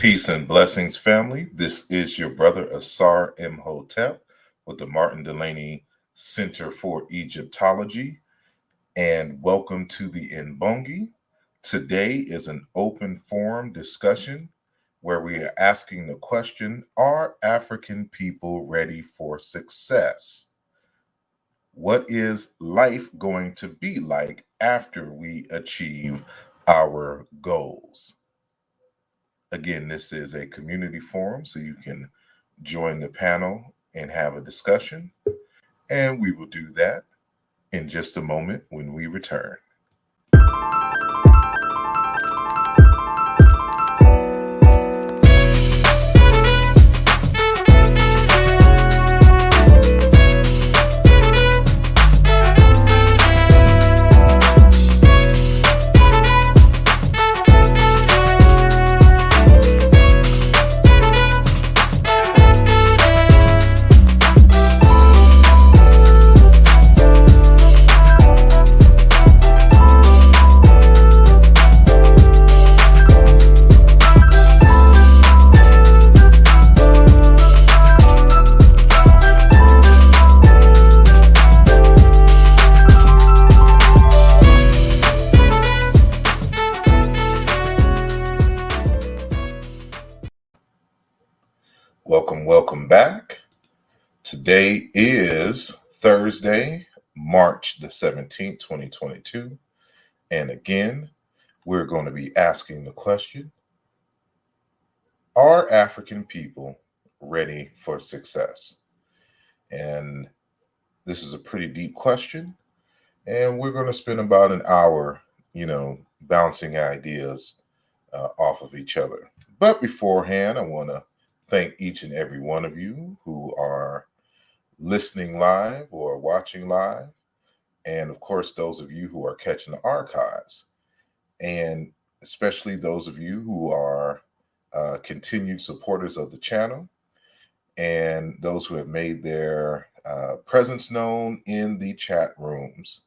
Peace and blessings, family. This is your brother asarimhotep with the Martin Delaney Center for Egyptology, and welcome to the Nbongi. Today is an open forum discussion where we are asking the question: Are African people ready for success? What is life going to be like after we achieve our goals? Again, this is a community forum, so you can join the panel and have a discussion. And we will do that in just a moment when we return. Welcome back. Today is Thursday, March the 17th, 2022. And again, we're going to be asking the question: Are African people ready for success? And this is a pretty deep question. And we're going to spend about an hour, bouncing ideas off of each other. But beforehand, I want to thank each and every one of you who are listening live or watching live. And of course, those of you who are catching the archives. And especially those of you who are continued supporters of the channel and those who have made their presence known in the chat rooms.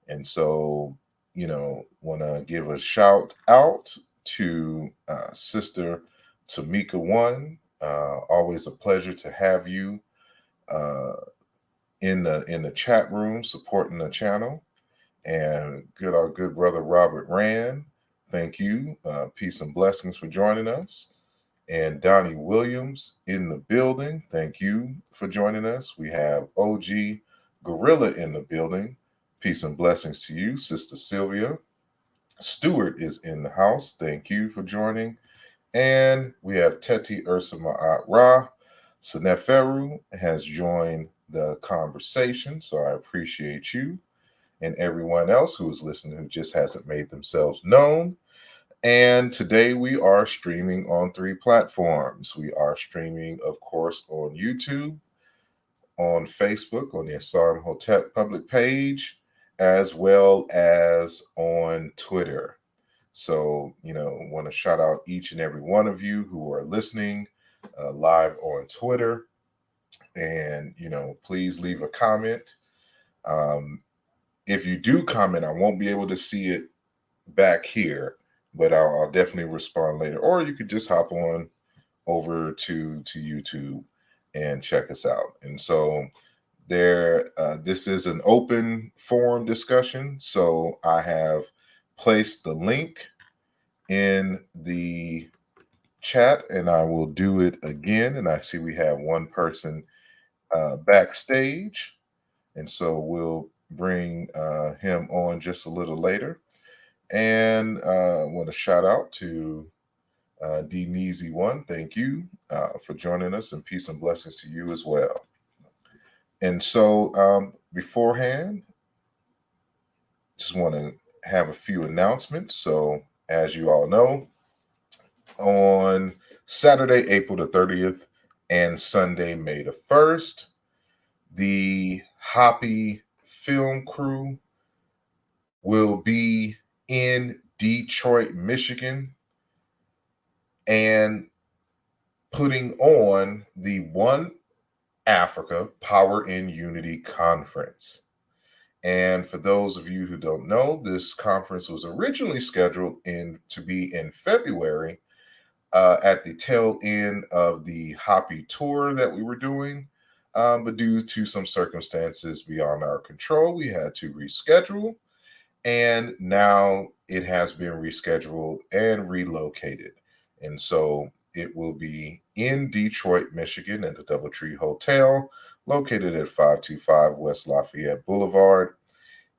And so, want to give a shout out to Sister Tamika One. Always a pleasure to have you in the chat room supporting the channel. And our good brother Robert Rand, thank you. Peace and blessings for joining us. And Donnie Williams in the building, thank you for joining us. We have OG Gorilla in the building. Peace and blessings to you, Sister Sylvia. Stewart is in the house. Thank you for joining. And we have Teti Ursa Ma'at Ra. Seneferu has joined the conversation, so I appreciate you and everyone else who is listening who just hasn't made themselves known. And today we are streaming on 3 platforms. We are streaming, of course, on YouTube, on Facebook, on the asarimhotep public page, as well as on Twitter. So, want to shout out each and every one of you who are listening live on Twitter. And, please leave a comment. If you do comment, I won't be able to see it back here, but I'll definitely respond later. Or you could just hop on over to YouTube and check us out. And so this is an open forum discussion. So I have placed the link in the chat, and I will do it again. And I see we have one person backstage, and so we'll bring him on just a little later. And I want to shout out to D Neezy One. Thank you for joining us, and peace and blessings to you as well. And so beforehand, just want to have a few announcements. So as you all know, on Saturday, April the 30th and Sunday, May the 1st, the Hoppy Film Crew will be in Detroit, Michigan, and putting on the One Africa Power in Unity Conference. And for those of you who don't know, this conference was originally scheduled to be in February, at the tail end of the Hoppy tour that we were doing. But due to some circumstances beyond our control, we had to reschedule. And now it has been rescheduled and relocated. And so it will be in Detroit, Michigan at the Doubletree Hotel, located at 525 West Lafayette Boulevard.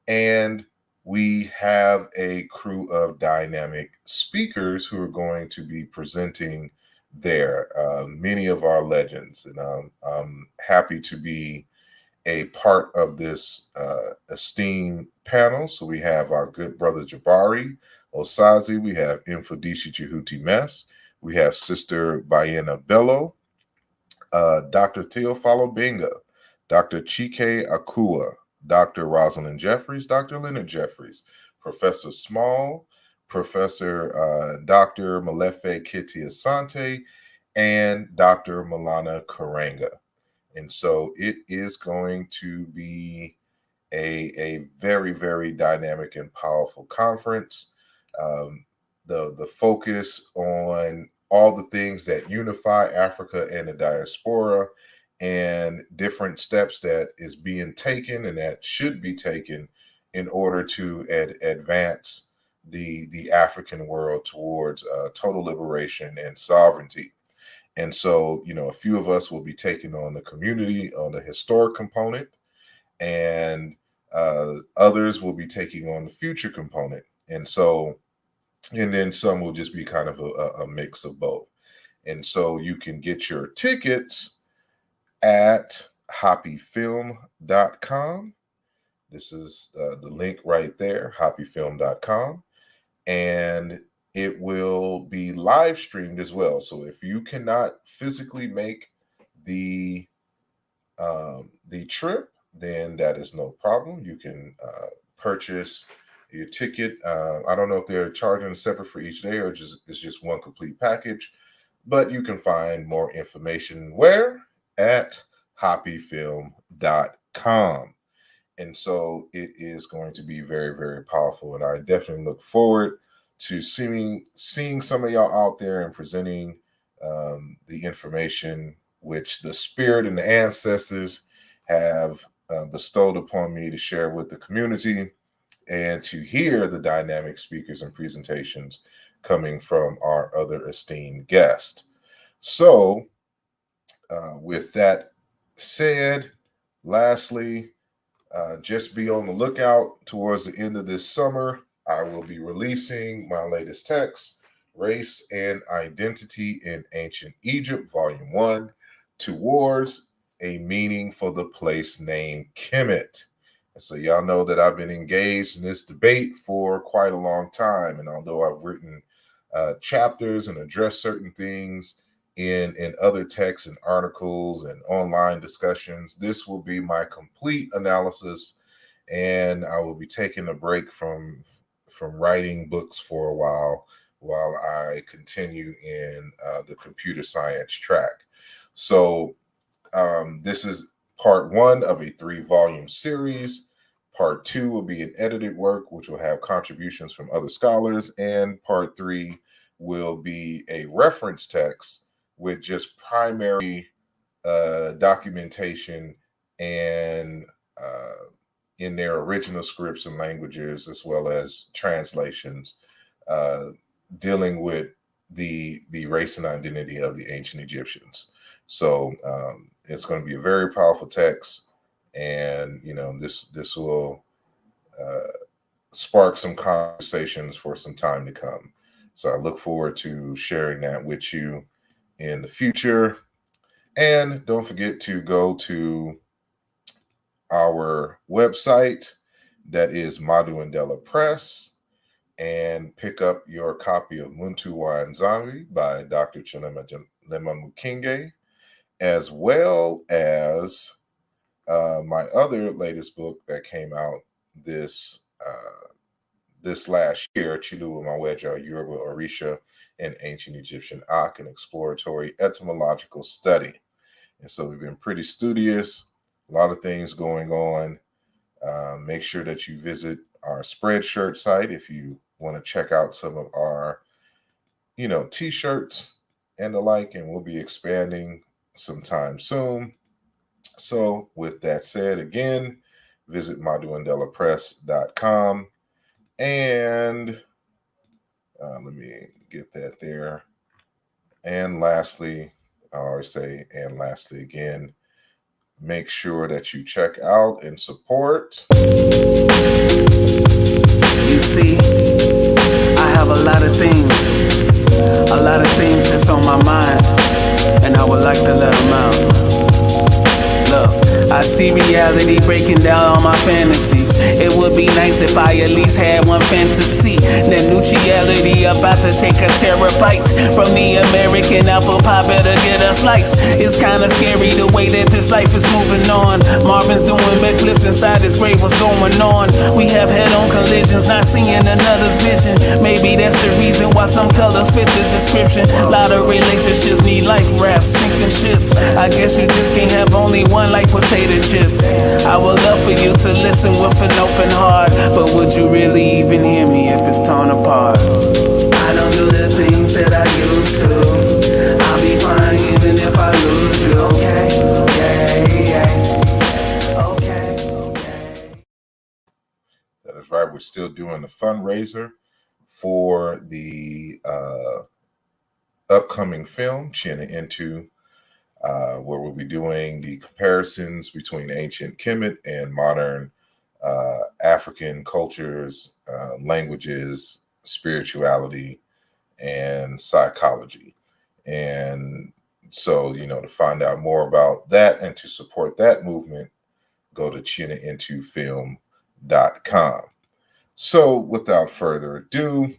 And we have a crew of dynamic speakers who are going to be presenting there, many of our legends. And I'm happy to be a part of this esteemed panel. So we have our good brother Jabari Osazi, we have Infodici Jehuti Mess, we have Sister Bayena Bello, Dr. Teofalo Benga, Dr. Chike Akua, Dr. Rosalind Jeffries, Dr. Leonard Jeffries, Professor Small, Professor Dr. Malefe Kitty Asante, and Dr. Milana Karanga. And so it is going to be a very, very dynamic and powerful conference. Um, the focus on all the things that unify Africa and the diaspora, and different steps that is being taken and that should be taken in order to advance the African world towards total liberation and sovereignty. And so, a few of us will be taking on the community, on the historic component, and others will be taking on the future component. And so, and then some will just be kind of a mix of both. And so you can get your tickets at hoppyfilm.com. This is the link right there, hoppyfilm.com. And it will be live streamed as well. So if you cannot physically make the trip, then that is no problem. You can purchase your ticket. I don't know if they're charging separate for each day or just it's just one complete package, but you can find more information where at hoppyfilm.com. And so it is going to be very, very powerful. And I definitely look forward to seeing some of y'all out there and presenting the information which the spirit and the ancestors have bestowed upon me to share with the community, and to hear the dynamic speakers and presentations coming from our other esteemed guests. So, with that said, lastly, just be on the lookout towards the end of this summer. I will be releasing my latest text, Race and Identity in Ancient Egypt, Volume 1, Towards a Meaning for the Place Named Kemet. And so y'all know that I've been engaged in this debate for quite a long time. And although I've written chapters and addressed certain things in other texts and articles and online discussions, this will be my complete analysis, and I will be taking a break from writing books for a while I continue in the computer science track. So this is part 1 of a 3-volume series. Part 2 will be an edited work, which will have contributions from other scholars, and part 3 will be a reference text with just primary documentation and in their original scripts and languages, as well as translations dealing with the race and identity of the ancient Egyptians. So it's going to be a very powerful text, and this will spark some conversations for some time to come. So I look forward to sharing that with you in the future. And don't forget to go to our website, that is Madu Andela Press, and pick up your copy of Muntu Wa Nzambi by Dr. Chilema Mukinge, as well as my other latest book that came out this last year, Chiluba Maweja, Yoruba Orisha, and Ancient Egyptian Ak, an exploratory etymological study. And so we've been pretty studious, a lot of things going on. Make sure that you visit our Spreadshirt site if you want to check out some of our, t-shirts and the like, and we'll be expanding sometime soon. So with that said, again, visit maduandelapress.com, and let me get that there. And lastly, I always say, and lastly again, make sure that you check out and support. You see, I have a lot of things that's on my mind, and I would like to let them out. Look, I see reality breaking down all my fantasies. It would be nice if I at least had one fantasy. That neutrality about to take a terabyte from the American apple pie, better get a slice. It's kinda scary the way that this life is moving on. Marvin's doing backflips inside his grave, what's going on? We have head-on collisions, not seeing another's vision. Maybe that's the reason why some colors fit the description. A lot of relationships need life rafts, sinking ships. I guess you just can't have only one like potato chips. I would love for you to listen with an open heart, but would you really even hear me if it's torn apart? I don't do the things that I used to. I'll be fine even if I lose you, okay? Okay. That is right. We're still doing the fundraiser for the upcoming film, Chin Into, where we'll be doing the comparisons between ancient Kemet and modern African cultures, languages, spirituality, and psychology. And so, to find out more about that and to support that movement, go to chinnaintofilm.com. So, without further ado,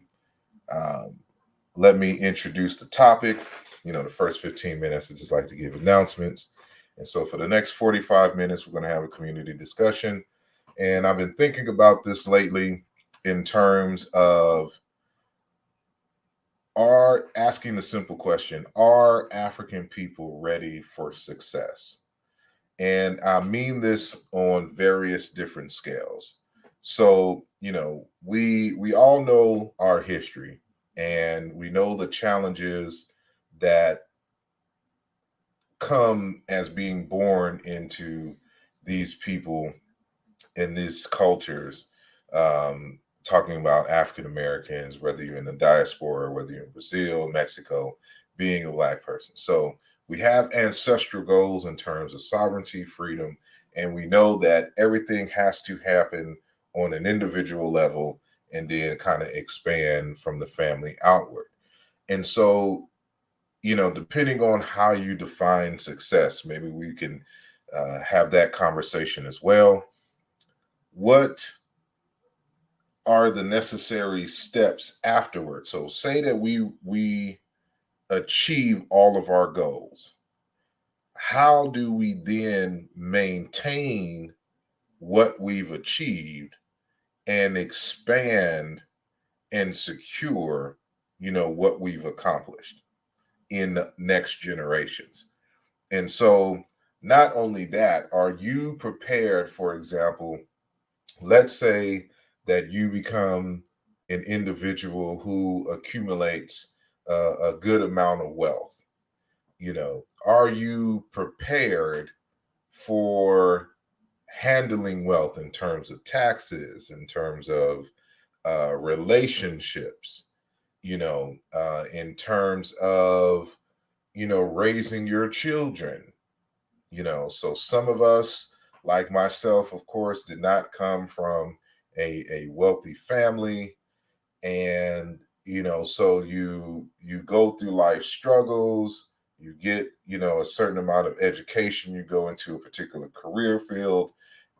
let me introduce the topic. The first 15 minutes, I just like to give announcements. And so for the next 45 minutes, we're going to have a community discussion. And I've been thinking about this lately in terms of asking the simple question, are African people ready for success? And I mean this on various different scales. So, we all know our history, and we know the challenges that come as being born into these people and these cultures. Talking about African Americans, whether you're in the diaspora, whether you're in Brazil, Mexico, being a Black person. So we have ancestral goals in terms of sovereignty, freedom, and we know that everything has to happen on an individual level and then kind of expand from the family outward. And so, depending on how you define success, maybe we can have that conversation as well. What are the necessary steps afterwards? So say that we achieve all of our goals. How do we then maintain what we've achieved and expand and secure, what we've accomplished in the next generations? And so not only that, are you prepared, for example, let's say that you become an individual who accumulates a good amount of wealth. Are you prepared for handling wealth in terms of taxes, in terms of relationships, in terms of, raising your children? So some of us, like myself, of course, did not come from a wealthy family. And, so you go through life struggles, you get, a certain amount of education, you go into a particular career field,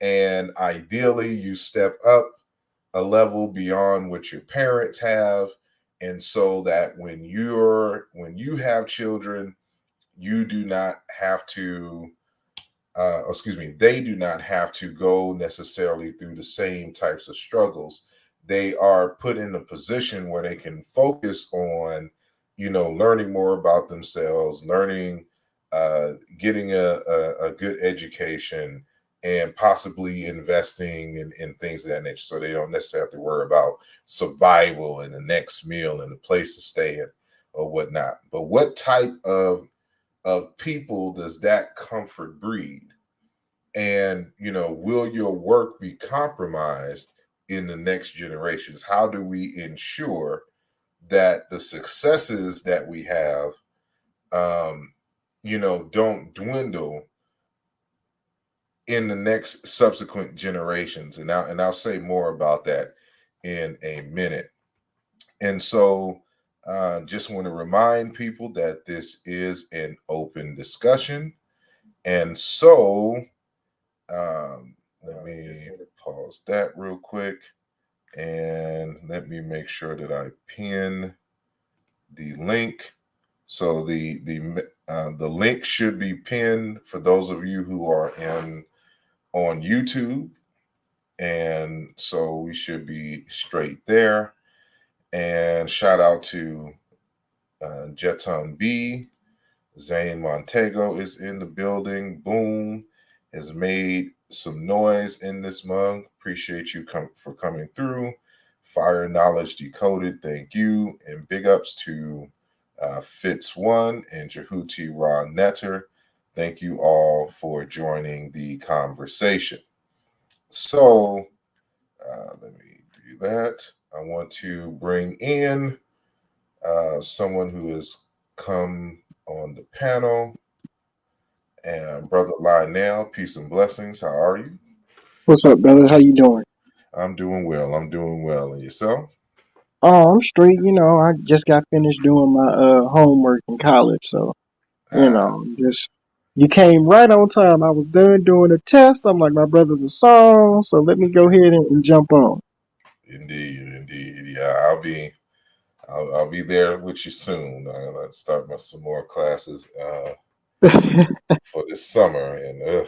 and ideally you step up a level beyond what your parents have. And so that when you have children, you do not have to they do not have to go necessarily through the same types of struggles. They are put in a position where they can focus on, learning more about themselves, learning, getting a good education, and possibly investing in things of that nature. So they don't necessarily have to worry about survival and the next meal and the place to stay in. or whatnot. But what type of people does that comfort breed? And will your work be compromised in the next generations? How do we ensure that the successes that we have don't dwindle in the next subsequent generations? And I'll say more about that in a minute. And so just want to remind people that this is an open discussion. And so let me pause that real quick, and let me make sure that I pin the link. So the link should be pinned for those of you who are on YouTube, and so we should be straight there. And shout out to Jeton B. Zane Montego is in the building. Boom has made some noise in this mug. Appreciate you for coming through. Fire Knowledge Decoded, thank you. And big ups to Fitz1 and Jehuti Ra Netter. Thank you all for joining the conversation. So let me do that. I want to bring in someone who has come on the panel. And Brother Lionel, peace and blessings. How are you? What's up, brother? How you doing? I'm doing well. I'm doing well. And yourself? Oh, I'm straight. I just got finished doing my homework in college, so just you came right on time. I was done doing a test. I'm like, my brother's a song, so let me go ahead and jump on. Indeed. Yeah, I'll be there with you soon. I'll start some more classes for this summer, and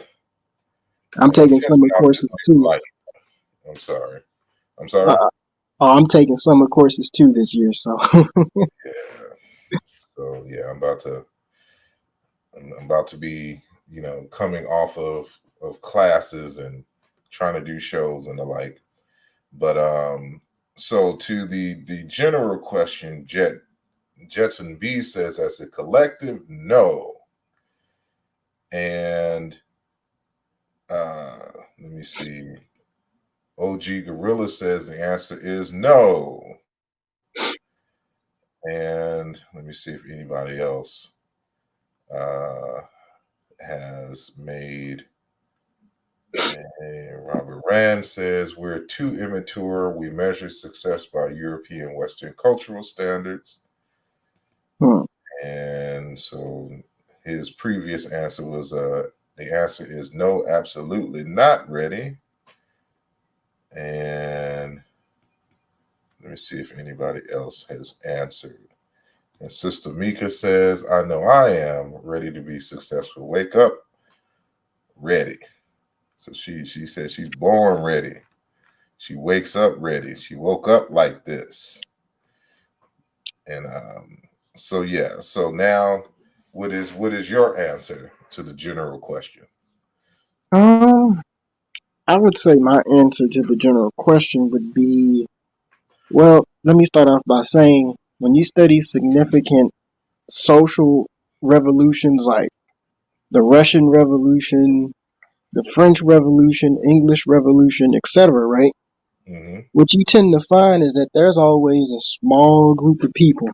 I'm taking summer testing out just courses getting too. light. I'm sorry. Uh, I'm taking summer courses too this year, so. Yeah. So yeah, I'm about to be, coming off of classes and trying to do shows and the like. But so to the general question, Jetson B says, as a collective, no. And let me see. OG Gorilla says the answer is no. And let me see if anybody else has made. And Robert Rand says we're too immature. We measure success by European Western cultural standards. And so his previous answer was the answer is no, absolutely not ready. And let me see if anybody else has answered. And Sister Mika says, I know I am ready to be successful. Wake up, ready. So she says she's born ready. She wakes up ready. She woke up like this. And so yeah. So now what is your answer to the general question? I would say my answer to the general question would be, well, let me start off by saying when you study significant social revolutions like the Russian Revolution, the French Revolution, English Revolution, etc., right? Mm-hmm. What you tend to find is that there's always a small group of people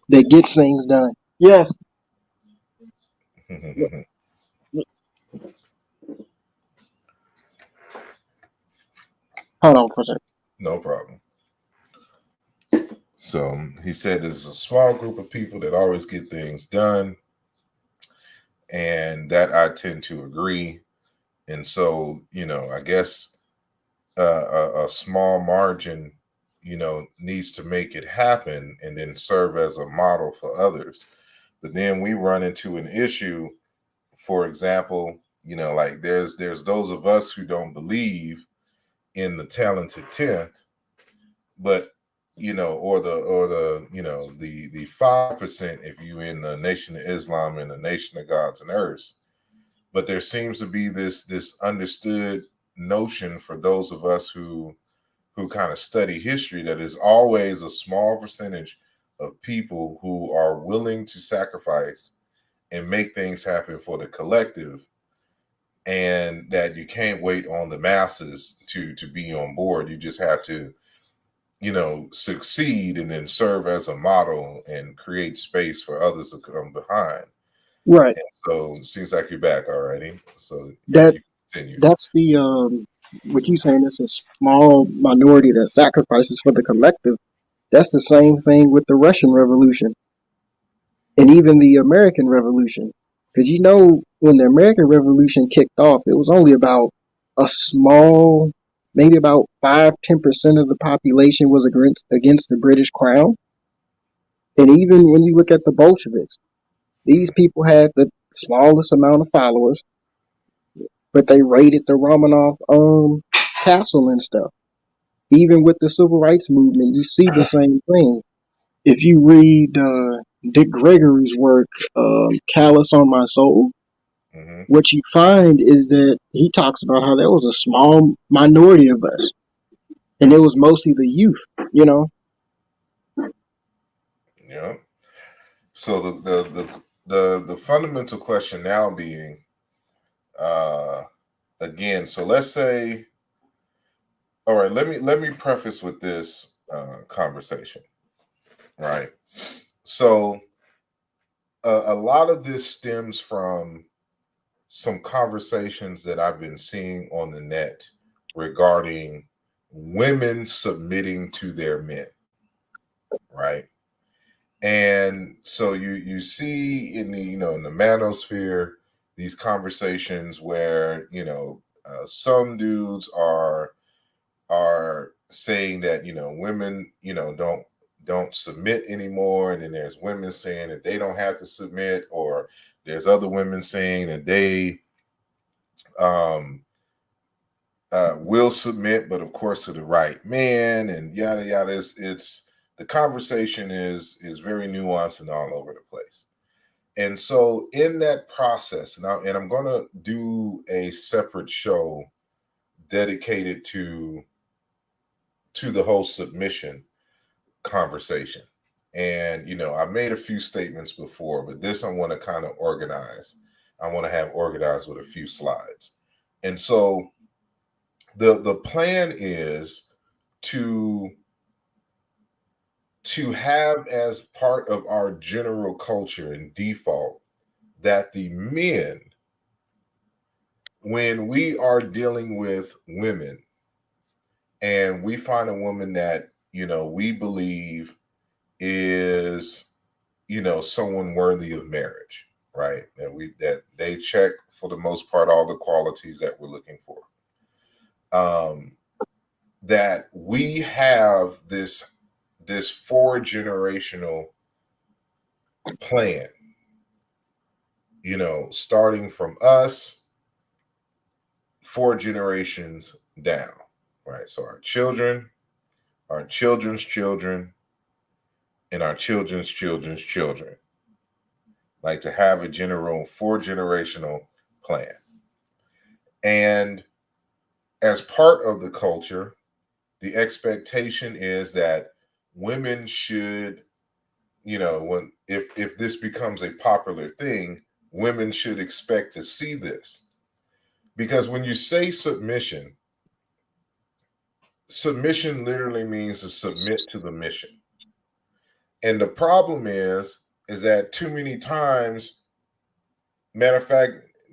that gets things done. Yes. Hold on for a second. No problem. So he said there's a small group of people that always get things done, and that I tend to agree. And so, I guess a small margin, needs to make it happen and then serve as a model for others. But then we run into an issue, for example, like there's those of us who don't believe in the talented 10th, but or the the 5% if you in the Nation of Islam and the Nation of Gods and Earths. But there seems to be this understood notion for those of us who kind of study history that is always a small percentage of people who are willing to sacrifice and make things happen for the collective, and that you can't wait on the masses to be on board. You just have to, succeed and then serve as a model and create space for others to come behind. Right. And so it seems like you're back already. So yeah, That you continue. that's the what you saying is a small minority that sacrifices for the collective. That's the same thing with the Russian Revolution and even the American Revolution. Because when the American Revolution kicked off, it was only about a small, maybe about 5-10% of the population was against the British Crown. And even when you look at the Bolsheviks, these people had the smallest amount of followers, but they raided the Romanov castle and stuff. Even with the civil rights movement, you see the same thing. If you read Dick Gregory's work, Callous on My Soul, Mm-hmm. what you find is that he talks about how there was a small minority of us, and it was mostly the youth, Yeah. So the fundamental question now being, again, so let's say, all right, let me preface with this conversation, right? So a lot of this stems from some conversations that I've been seeing on the net regarding women submitting to their men, right? And so you see in the in the manosphere these conversations where some dudes are saying that women don't submit anymore, and then there's women saying that they don't have to submit, or there's other women saying that they um will submit, but of course to the right man, and yada yada. It's the conversation is very nuanced and all over the place. And so in that process, and I'm going to do a separate show dedicated to the whole submission conversation. And I made a few statements before, but this I want to kind of organize. I want to have organized with a few slides. And so the plan is to have as part of our general culture and default that the men, when we are dealing with women and we find a woman that we believe is someone worthy of marriage, right, that they check for the most part all the qualities that we're looking for, that we have this 4 generational plan, starting from us 4 generations down, right? So our children, our children's children, and our children's children's children, like to have a 4 generational plan. And as part of the culture, the expectation is that women should, when if this becomes a popular thing, women should expect to see this. Because when you say submission literally means to submit to the mission. And the problem is that too many times, matter of fact,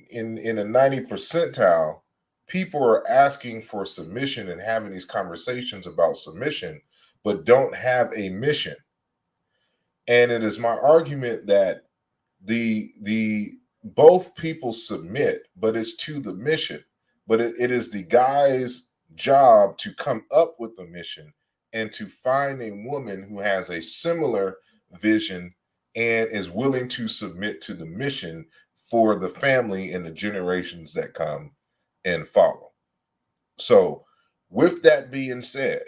in a 90 percentile, people are asking for submission and having these conversations about submission, but don't have a mission. And it is my argument that the both people submit, but it's to the mission. But it is the guy's job to come up with the mission and to find a woman who has a similar vision and is willing to submit to the mission for the family and the generations that come and follow. So, with that being said,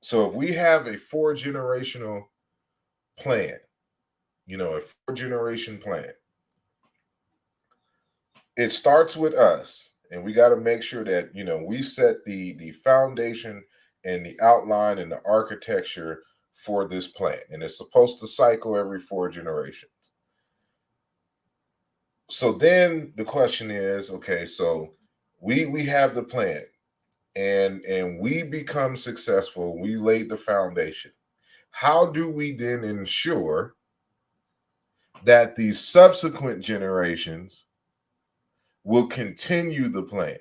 so if we have a 4 generational plan, a 4 generation plan, it starts with us, and we got to make sure that we set the foundation and the outline and the architecture for this plan, and it's supposed to cycle every 4 generations. So then the question is, okay, so we have the plan, and we become successful. We laid the foundation. How do we then ensure that the subsequent generations will continue the plan?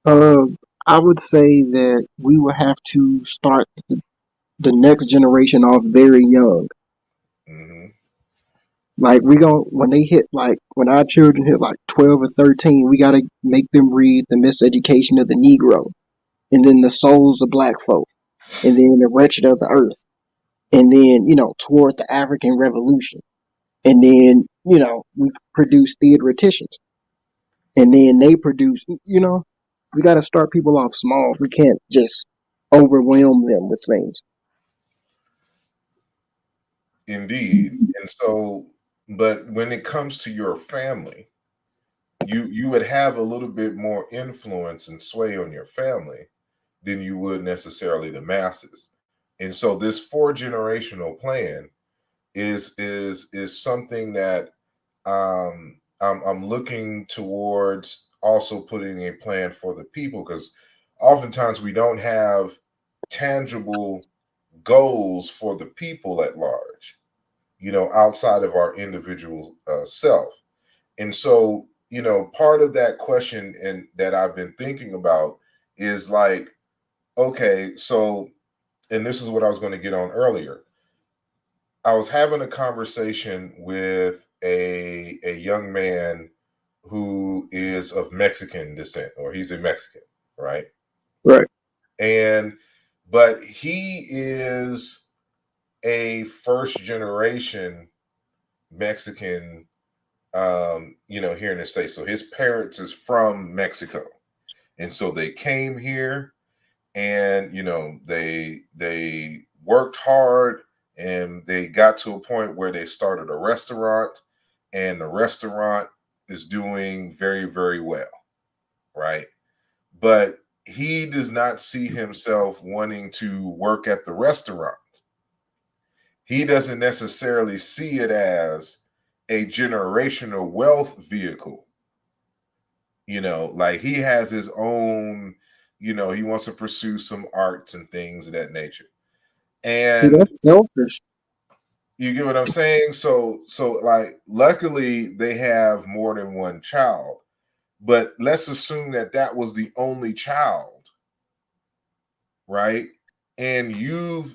Uh, I would say that we will have to start the next generation off very young. Mm-hmm. Like when they hit like when our children hit like 12 or 13, we gotta make them read the Miseducation of the Negro, and then the Souls of Black Folk, and then the Wretched of the Earth, and then toward the African Revolution, and then we produce theoreticians, and then they produce. We gotta start people off small. We can't just overwhelm them with things. Indeed. And so, but when it comes to your family, you would have a little bit more influence and sway on your family than you would necessarily the masses. And so this 4 generational plan is something that I'm looking towards also putting a plan for the people, because oftentimes we don't have tangible goals for the people at large, outside of our individual self. And so, part of that question and that I've been thinking about is like, okay, so, and this is what I was going to get on earlier. I was having a conversation with a young man who is of Mexican descent, or he's a Mexican, right? Right. And but he is a first generation Mexican, here in the States. So his parents is from Mexico. And so they came here, and they worked hard, and they got to a point where they started a restaurant, and the restaurant is doing very, very well, right? But he does not see himself wanting to work at the restaurant. He doesn't necessarily see it as a generational wealth vehicle. Like he has his own, he wants to pursue some arts and things of that nature. See, And that's selfish. you get what I'm saying? So like luckily they have more than one child, but let's assume that that was the only child, right? And you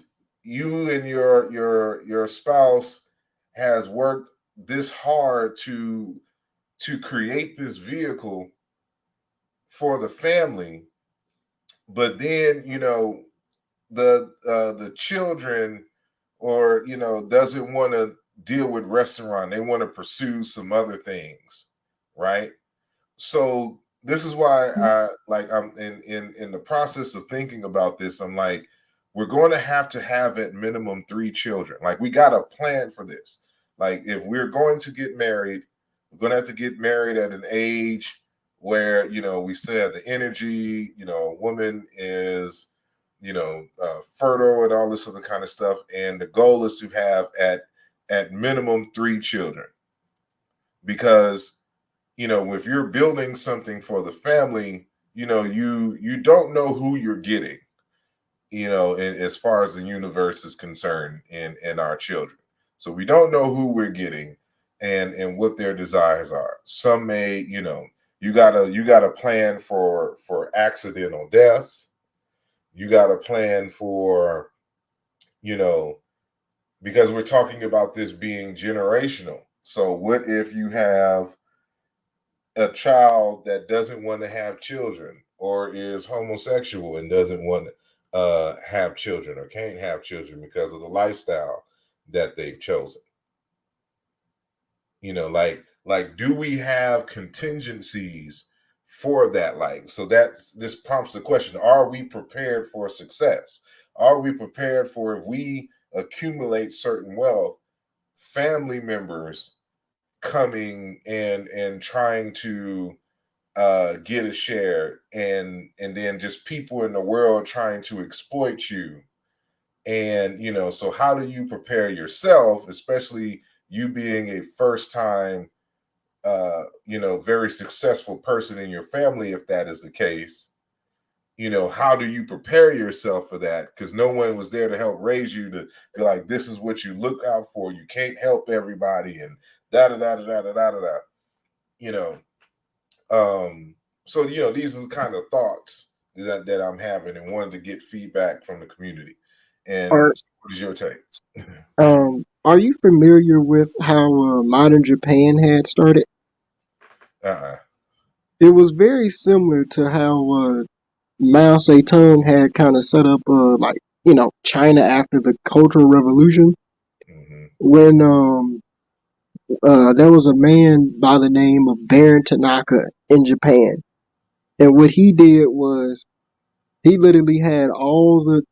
and your spouse has worked this hard to create this vehicle for the family, but then the children, or doesn't want to deal with restaurant, they want to pursue some other things, right? So this is why I'm in the process of thinking about this. I'm like, we're going to have at minimum 3 children. Like we got a plan for this. Like if we're going to get married, we're going to have to get married at an age where we still have the energy. A woman is fertile and all this other kind of stuff. And the goal is to have at minimum 3 children, because if you're building something for the family, you don't know who you're getting, as far as the universe is concerned, in our children. So we don't know who we're getting and what their desires are. Some may, you gotta plan for accidental deaths. You gotta plan for, because we're talking about this being generational. So what if you have a child that doesn't want to have children, or is homosexual and doesn't want to have children, or can't have children because of the lifestyle that they've chosen? Like do we have contingencies for that? Like, so this prompts the question, are we prepared for success? Are we prepared for, if we accumulate certain wealth, family members coming and trying to get a share, and then just people in the world trying to exploit you And so how do you prepare yourself, especially you being a first time very successful person in your family, if that is the case? How do you prepare yourself for that? Because no one was there to help raise you to be like, this is what you look out for. You can't help everybody, and da da da da da da da da. You know, so these are the kind of thoughts that I'm having, and wanted to get feedback from the community. And Are what is your take? are you familiar with how modern Japan had started? Uh-uh. It was very similar to how Mao Zedong had kind of set up, like China after the Cultural Revolution, Mm-hmm. when there was a man by the name of Baron Tanaka in Japan, and what he did was he literally had all the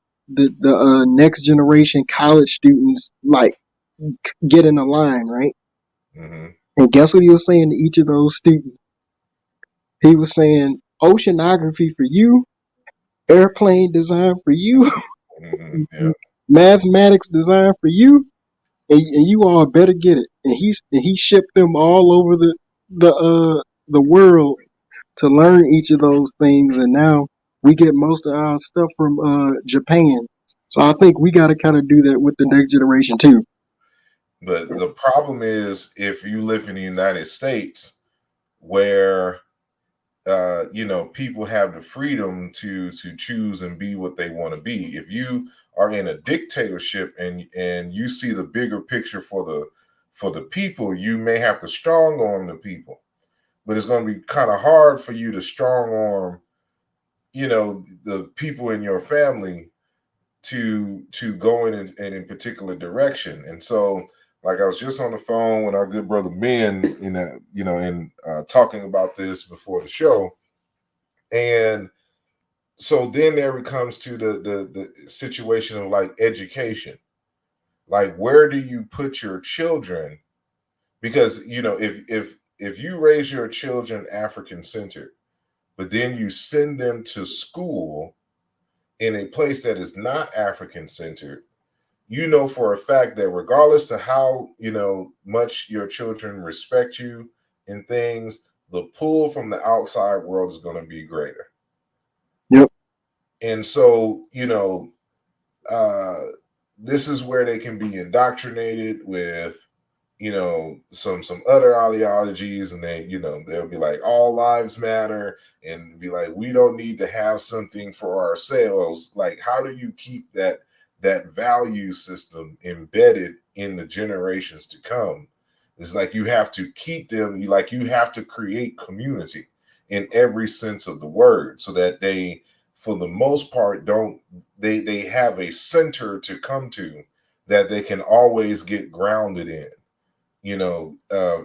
next generation college students like get in a line, right? Mm-hmm. And guess what he was saying to each of those students? He was saying oceanography for you, airplane design for you, Mm-hmm. Yeah. mathematics design for you, and you all better get it. And he shipped them all over the world to learn each of those things. And now we get most of our stuff from Japan. So I think we got to kind of do that with the next generation too. But the problem is, if you live in the United States, where people have the freedom to choose and be what they want to be. If you are in a dictatorship and you see the bigger picture for the people, you may have to strong arm the people, but it's going to be kind of hard for you to strong arm the people in your family to go in a particular direction. And so, like, I was just on the phone with our good brother Ben in talking about this before the show. And so then there it comes to the situation of like education. Like, where do you put your children? Because if you raise your children African centered, but then you send them to school in a place that is not African centered, you know for a fact that regardless of how much your children respect you and things, the pull from the outside world is going to be greater. Yep. And so, uh, this is where they can be indoctrinated with, some other ideologies, and they'll be like, all lives matter, and be like, we don't need to have something for ourselves. Like, how do you keep that value system embedded in the generations to come? It's like you have to keep them, you have to create community in every sense of the word, so that they, for the most part, don't they have a center to come to that they can always get grounded in,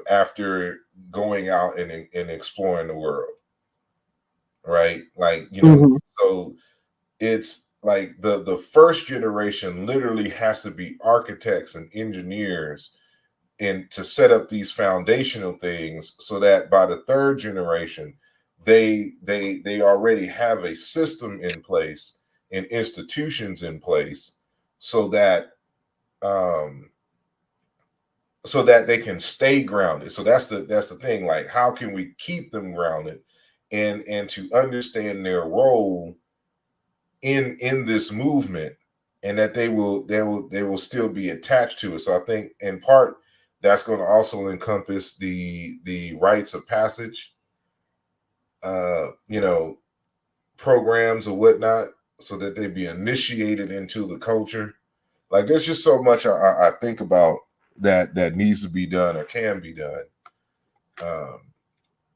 after going out and exploring the world, right? Like, Hmm. so it's like the first generation literally has to be architects and engineers and to set up these foundational things, so that by the third generation they already have a system in place and institutions in place, so that um they can stay grounded. So that's the thing, like, how can we keep them grounded and to understand their role in this movement, and that they will still be attached to it. So I think in part that's going to also encompass the rites of passage, uh, you know, programs or whatnot, so that they be initiated into the culture. Like, there's just so much I think about that needs to be done or can be done. Um,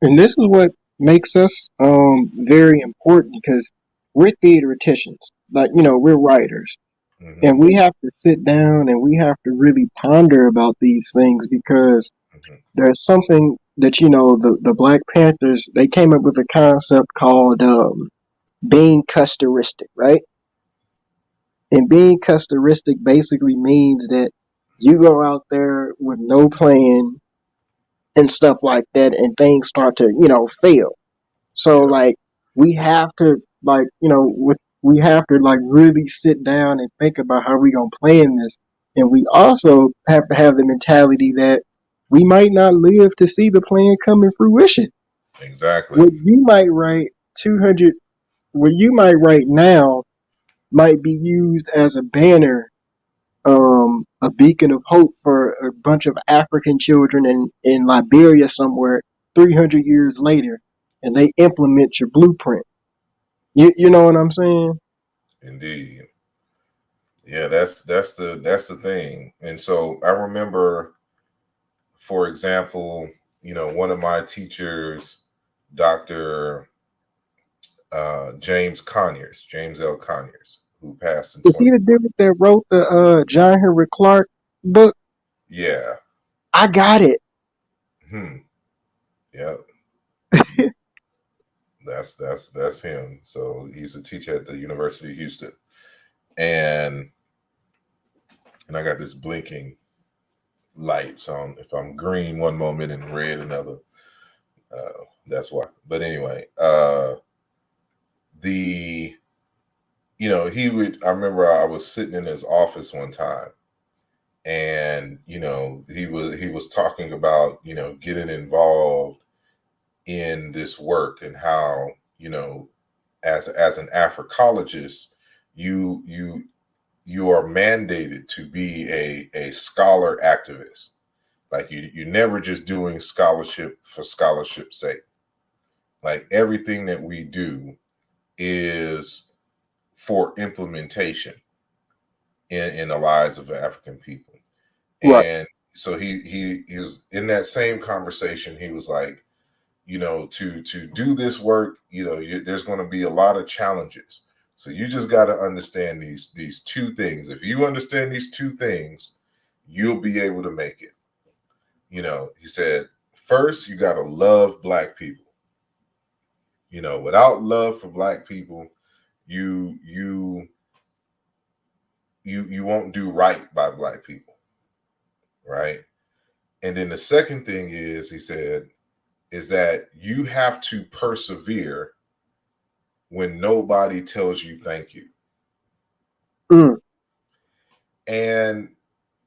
And this is what makes us very important because we're theoreticians. Like, we're writers. And mhm, we have to sit down and we have to really ponder about these things because mhm, there's something that, the Black Panthers, they came up with a concept called being custoristic, right? And being custoristic basically means that you go out there with no plan and stuff like that, and things start to, fail. So, yeah, like, we have to, like, we have to like really sit down and think about how we gonna plan this. And we also have to have the mentality that we might not live to see the plan come in fruition. Exactly. What you might write 200, what you might write now might be used as a banner, a beacon of hope for a bunch of African children in Liberia somewhere 300 years later, and they implement your blueprint. You know what I'm saying? Indeed. Yeah, that's the thing. And so I remember, for example, one of my teachers, Dr. James L. Conyers, who passed in Is he 20. the dude that wrote the John Henry Clark book? Yeah. I got it. Hmm. Yeah. That's him. So he's a teacher at the University of Houston. And I got this blinking light. So if I'm green one moment and red another, that's why. But anyway, the I remember I was sitting in his office one time, and he was talking about getting involved in this work, and how as an Africologist, you are mandated to be a scholar activist. Like you're never just doing scholarship for scholarship's sake. Like everything that we do is for implementation in the lives of African people. Right. And so he was in that same conversation. He was like, to do this work, there's going to be a lot of challenges. So you just got to understand these two things. If you understand these two things, you'll be able to make it. He said, first, you got to love Black people. Without love for Black people, you won't do right by Black people, right? And then the second thing is, he said, is that you have to persevere when nobody tells you thank you. Mm. And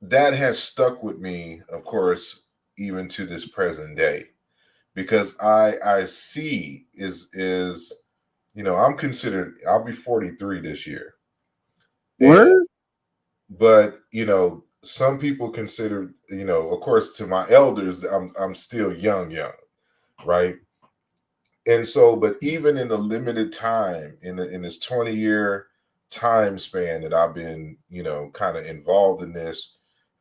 that has stuck with me, of course, even to this present day, because I see I'm considered, I'll be 43 this year. And Word. but some people consider, of course, to my elders, I'm still young, right? And so, but even in the limited time, in this 20-year time span that I've been, kind of involved in this,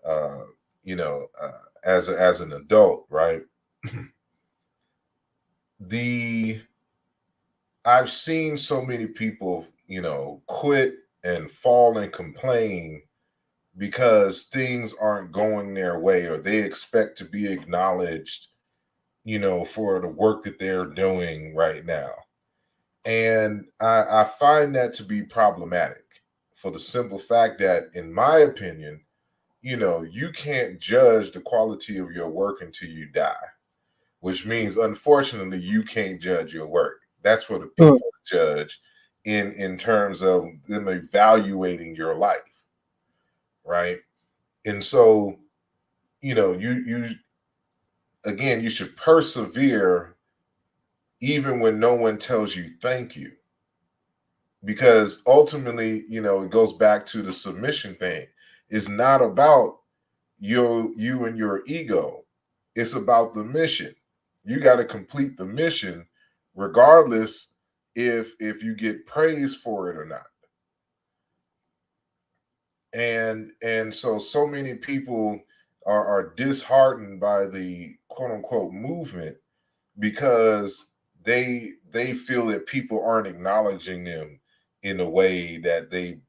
uh, as an adult, right? the I've seen so many people, quit and fall and complain because things aren't going their way, or they expect to be acknowledged, for the work that they're doing right now. And I find that to be problematic, for the simple fact that, in my opinion, you can't judge the quality of your work until you die, which means, unfortunately, you can't judge your work. That's for the Mm. people to judge in terms of them evaluating your life, right? And so, you again, you should persevere even when no one tells you thank you, because ultimately, it goes back to the submission thing. It's not about you and your ego. It's about the mission. You got to complete the mission, regardless if you get praise for it or not. And so many people are disheartened by the quote unquote movement, because they feel that people aren't acknowledging them in a way that they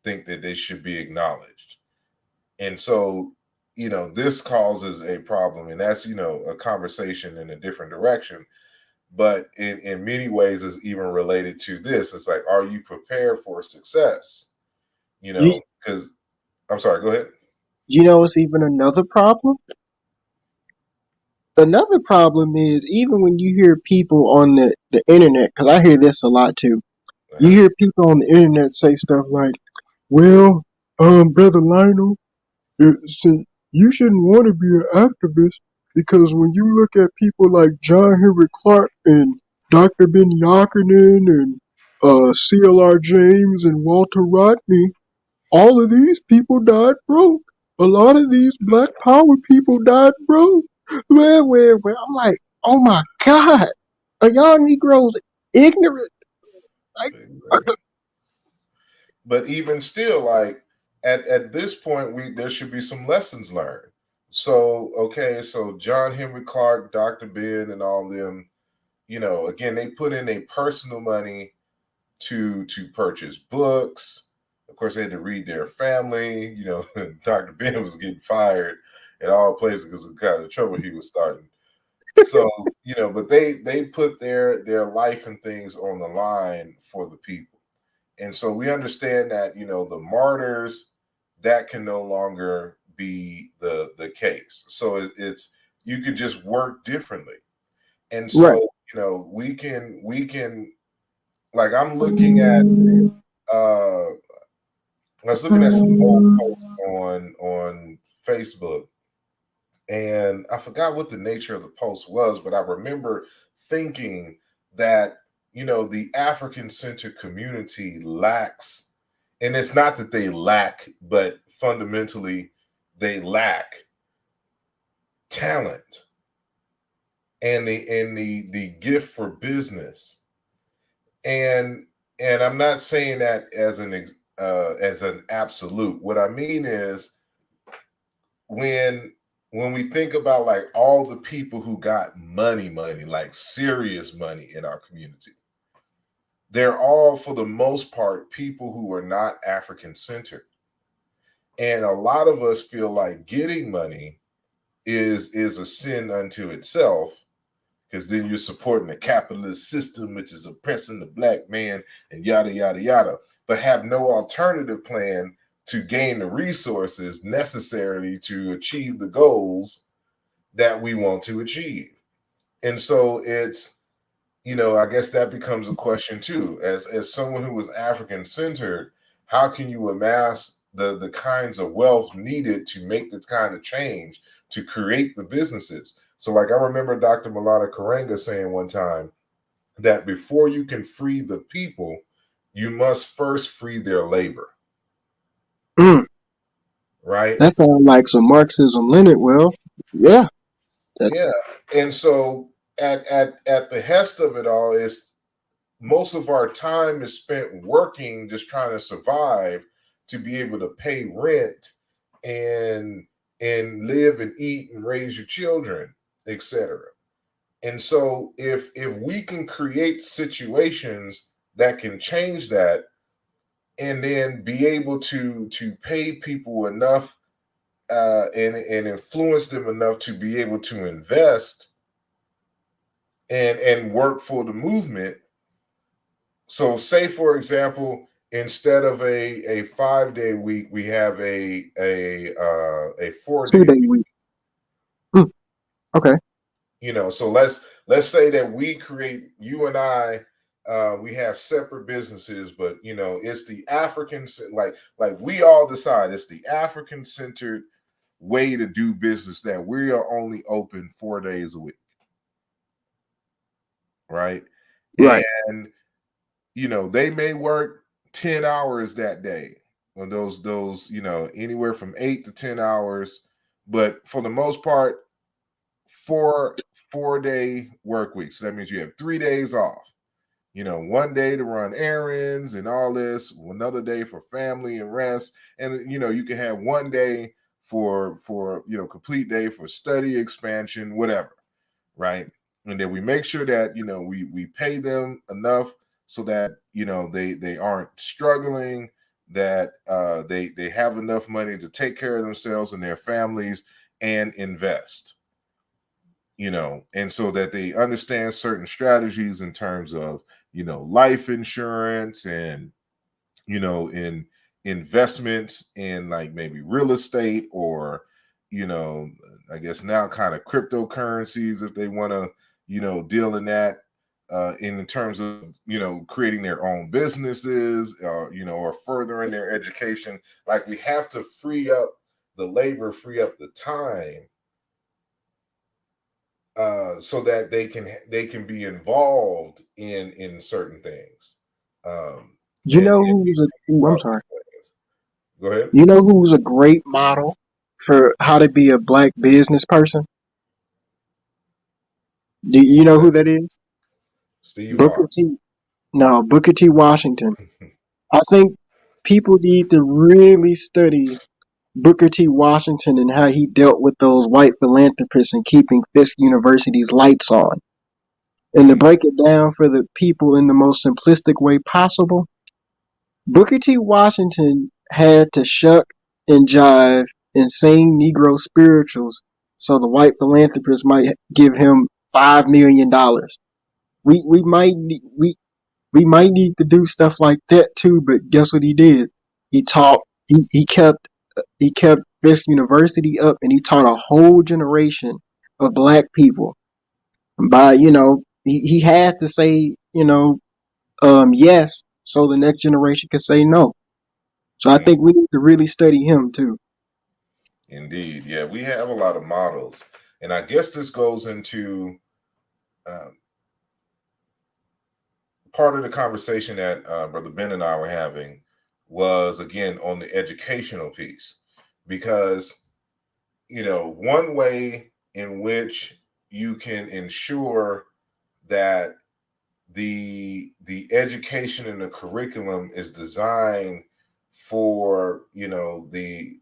think that they should be acknowledged. And so, this causes a problem, and that's, a conversation in a different direction. But in many ways, is even related to this. It's like, are you prepared for success? You, Because I'm sorry, go ahead. you know, it's even another problem. Another problem is even when you hear people on the internet, because I hear this a lot too. You hear people on the internet say stuff like, "Well, brother Lionel, so you shouldn't want to be an activist because when you look at people like John Henry Clark and Dr. Ben Yakinen and C.L.R. James and Walter Rodney, all of these people died broke. A lot of these Black Power people died broke. Well. I'm like, oh my God, are y'all Negroes ignorant? Like, Exactly. But even still, like at this point, there should be some lessons learned. So okay, so John Henry Clark, Dr. Ben, and all them, again, they put in their personal money to purchase books. Of course, they had to read their family. Dr. Ben was getting fired at all places because of the kind of trouble he was starting. So, but they put their life and things on the line for the people. And so we understand that, the martyrs, that can no longer be the case. So it's you can just work differently. And right. so, we can like I'm looking at I was looking at some old posts on Facebook, and I forgot what the nature of the post was, but I remember thinking that the African centered community lacks, and it's not that they lack, but fundamentally they lack talent and the gift for business. And I'm not saying that as an absolute. What I mean is when we think about like all the people who got money, like serious money in our community, they're all for the most part people who are not African centered. And a lot of us feel like getting money is a sin unto itself, because then you're supporting the capitalist system, which is oppressing the Black man and yada, yada, yada, but have no alternative plan to gain the resources necessarily to achieve the goals that we want to achieve. And so it's, I guess that becomes a question too. As someone who was African centered, how can you amass the kinds of wealth needed to make the kind of change to create the businesses? So, like I remember Dr. Malata Karenga saying one time that before you can free the people, you must first free their labor, Mm, right? that sounds like some Marxism, Lenin. Well, yeah, that, Yeah. And so at the hest of it all is most of our time is spent working, just trying to survive, to be able to pay rent and live and eat and raise your children, etc. And so if we can create situations that can change that, and then be able to pay people enough and influence them enough to be able to invest and work for the movement. So say for example, instead of a 5-day week, we have a 4-day 2 day week. week. Mm, okay. So let's say that we create, you and I, we have separate businesses, but it's the African, like we all decide it's the African centered way to do business, that we are only open 4 days a week, right? Right. And they may work 10 hours that day, or those anywhere from 8 to 10 hours, but for the most part, 4 day work weeks. So that means you have 3 days off. One day to run errands and all this, another day for family and rest, and you can have one day for complete day for study, expansion, whatever, right? And then we make sure that we pay them enough so that they aren't struggling, that they have enough money to take care of themselves and their families and invest, and so that they understand certain strategies in terms of life insurance, and in investments in like maybe real estate, or you know I guess now kind of cryptocurrencies if they want to deal in that, in terms of creating their own businesses, or furthering their education. Like, we have to free up the labor, free up the time, so that they can be involved in certain things. You And know who's a? Ooh, I'm sorry. go ahead. You know who's a great model for how to be a black business person? Do you Who's know who that? that is? Steve Booker Harvey. T. No, Booker T. Washington. I think people need to really study Booker T. Washington and how he dealt with those white philanthropists and keeping Fisk University's lights on. And to Mm, break it down for the people in the most simplistic way possible, Booker T. Washington had to shuck and jive and sing Negro spirituals so the white philanthropists might give him $5 million. We might need to do stuff like that too, but guess what he did? He taught he kept Fisk University up, and he taught a whole generation of black people by he had to say yes so the next generation could say no. So I mm, think we need to really study him too. indeed, yeah, we have a lot of models, and I guess this goes into um, part of the conversation that Brother Ben and I were having was, again, on the educational piece, because one way in which you can ensure that the education and the curriculum is designed for the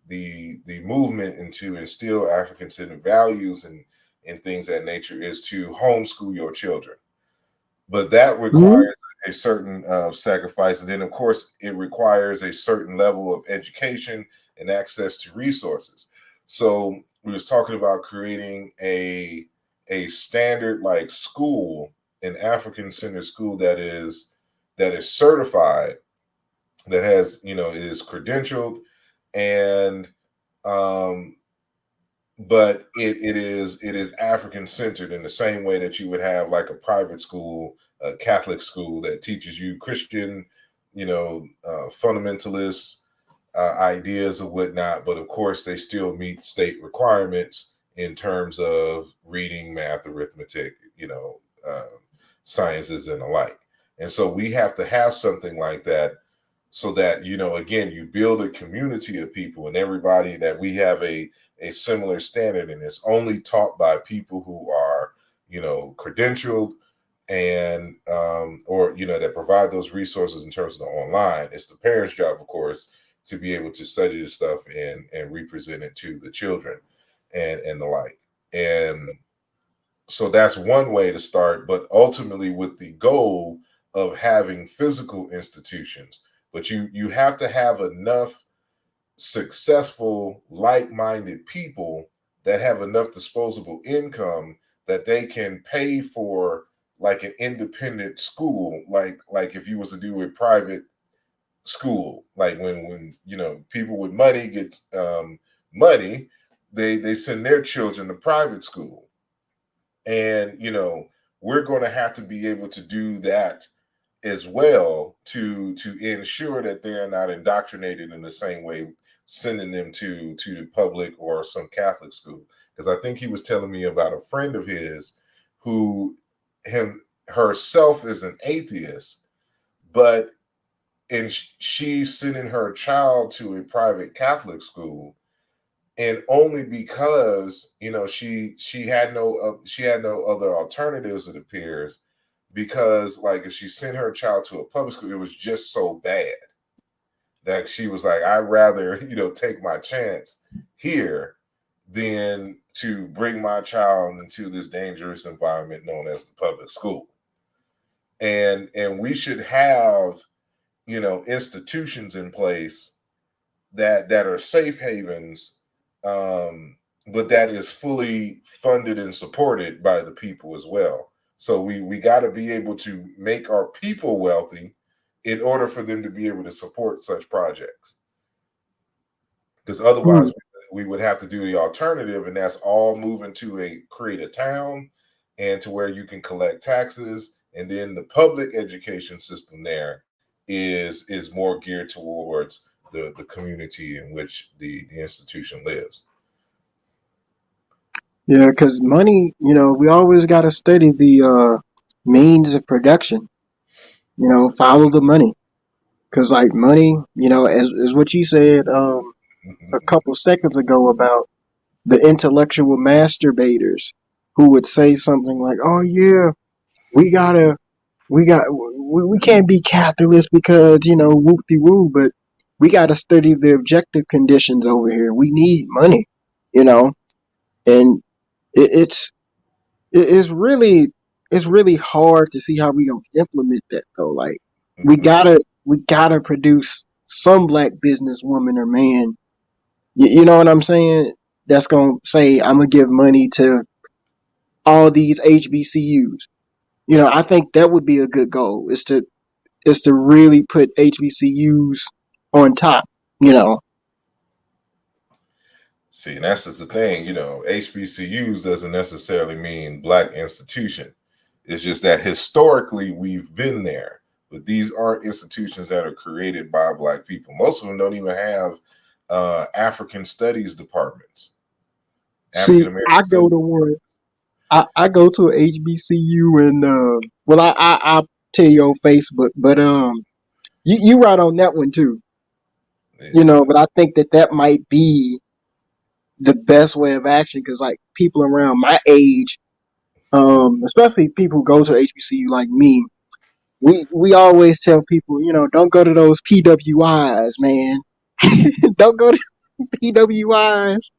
movement and to instill African-centered values and things of that nature is to homeschool your children. But that Mhm. requires a certain sacrifice, and then of course it requires a certain level of education and access to resources. So we was talking about creating a standard like school, an African centered school that is certified, that has is credentialed, and um but it is African centered in the same way that you would have like a private school, a Catholic school that teaches you Christian, fundamentalist ideas or whatnot. But of course, they still meet state requirements in terms of reading, math, arithmetic, sciences, and the like. And so we have to have something like that, so that again, you build a community of people and everybody, that we have a similar standard, and it's only taught by people who are credentialed, and or that provide those resources in terms of the online. It's the parents' job, of course, to be able to study this stuff and represent it to the children and the like. And so that's one way to start, but ultimately with the goal of having physical institutions. But you have to have enough successful, like-minded people that have enough disposable income that they can pay for like an independent school, like if you was to do a private school, like when people with money get money, they send their children to private school. And we're going to have to be able to do that as well, to ensure that they're not indoctrinated in the same way, sending them to the public or some Catholic school. Because I think he was telling me about a friend of his who him herself is an atheist, but and she's sending her child to a private Catholic school, and only because she had no other alternatives, it appears, because like if she sent her child to a public school, it was just so bad that she was like, I'd rather take my chance here than to bring my child into this dangerous environment known as the public school. And we should have institutions in place that are safe havens, um, but that is fully funded and supported by the people as well. So we got to be able to make our people wealthy in order for them to be able to support such projects. Because otherwise, Mm. we would have to do the alternative, and that's all moving to create a town, and to where you can collect taxes and then the public education system there is more geared towards the community in which the institution lives. Yeah, because money, we always got to study the means of production. Follow the money. Because like money, as what you said a couple seconds ago about the intellectual masturbators who would say something like, "Oh yeah, we gotta, we can't be capitalist because whoop de woo, but we gotta study the objective conditions over here. We need money, you know, and it, it's it's really hard to see how we gonna implement that though. Like we gotta produce some black businesswoman or man. You know what I'm saying? That's gonna say I'm gonna give money to all these HBCUs. I think that would be a good goal. Is to really put HBCUs on top. You know. See, and that's just the thing, HBCUs doesn't necessarily mean black institution. It's just that historically we've been there, but these aren't institutions that are created by black people. Most of them don't even have African studies departments. See, African American I go studies. to one. I go to a HBCU and well I'll tell you on Facebook, but you right on that one too. Yeah. But I think that might be the best way of action because like people around my age, especially people who go to HBCU like me, we always tell people, don't go to those PWIs, man. Don't go to PWIs.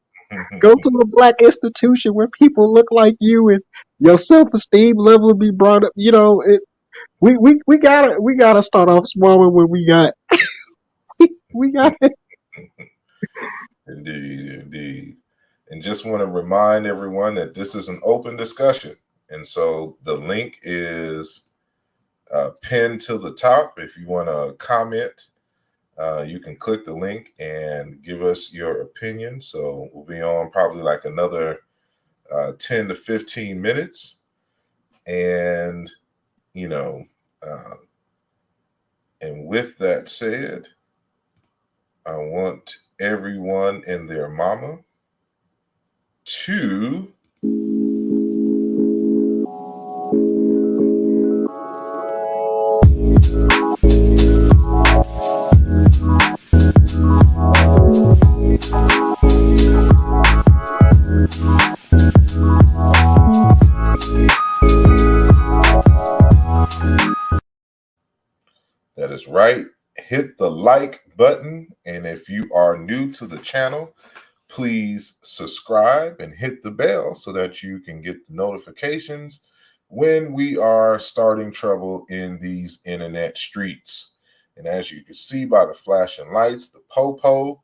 Go to a black institution where people look like you and your self esteem level will be brought up. We gotta start off small with what we got. We got Indeed, indeed. And just want to remind everyone that this is an open discussion. And so the link is pinned to the top. If you want to comment, you can click the link and give us your opinion. So we'll be on probably like another 10 to 15 minutes. And, and with that said, I want everyone and their mama to that is right. Hit the like button. And if you are new to the channel, please subscribe and hit the bell so that you can get the notifications when we are starting trouble in these internet streets. And as you can see by the flashing lights, the popo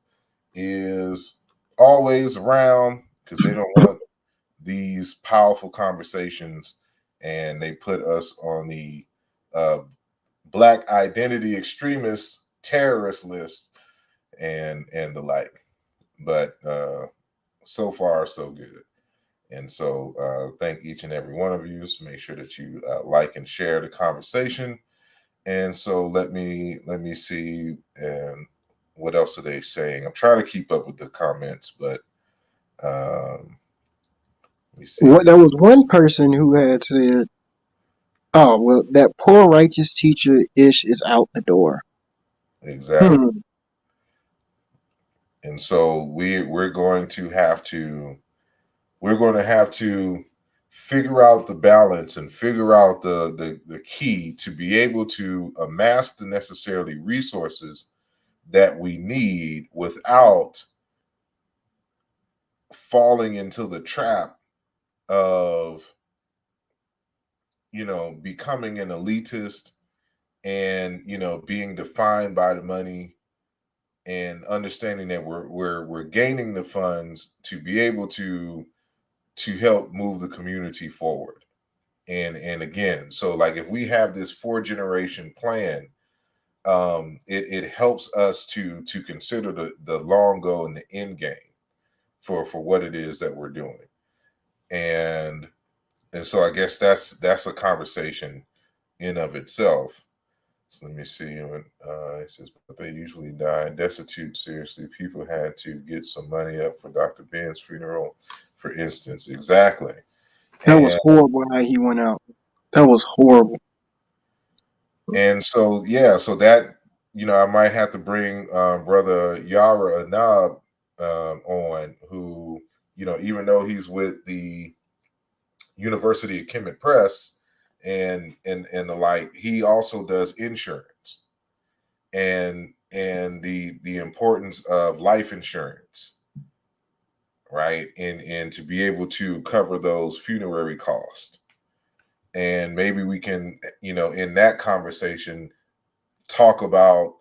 is always around because they don't want these powerful conversations, and they put us on the black identity extremist terrorist list and the like. But so far so good. And so thank each and every one of you. So make sure that you like and share the conversation. And so let me see, and what else are they saying? I'm trying to keep up with the comments, but let me see. there was one person who had said, "Oh well, that poor righteous teacher ish is out the door." Exactly. Hmm. And so we're going to have to figure out the balance and figure out the key to be able to amass the necessary resources that we need without falling into the trap of becoming an elitist and being defined by the money, and understanding that we're gaining the funds to be able to help move the community forward. And again, so like if we have this 4-generation plan, it helps us to consider the long goal and the end game for what it is that we're doing. And so I guess that's a conversation in of itself. So let me see. It says, but they usually die destitute. Seriously, people had to get some money up for Dr. Ben's funeral, for instance. Exactly. That was And horrible how he went out. That was horrible. so yeah, so that, I might have to bring brother Yara Anab on, who, even though he's with the University of Kemet Press and the like, he also does insurance and the importance of life insurance, right? And to be able to cover those funerary costs. And maybe we can, in that conversation, talk about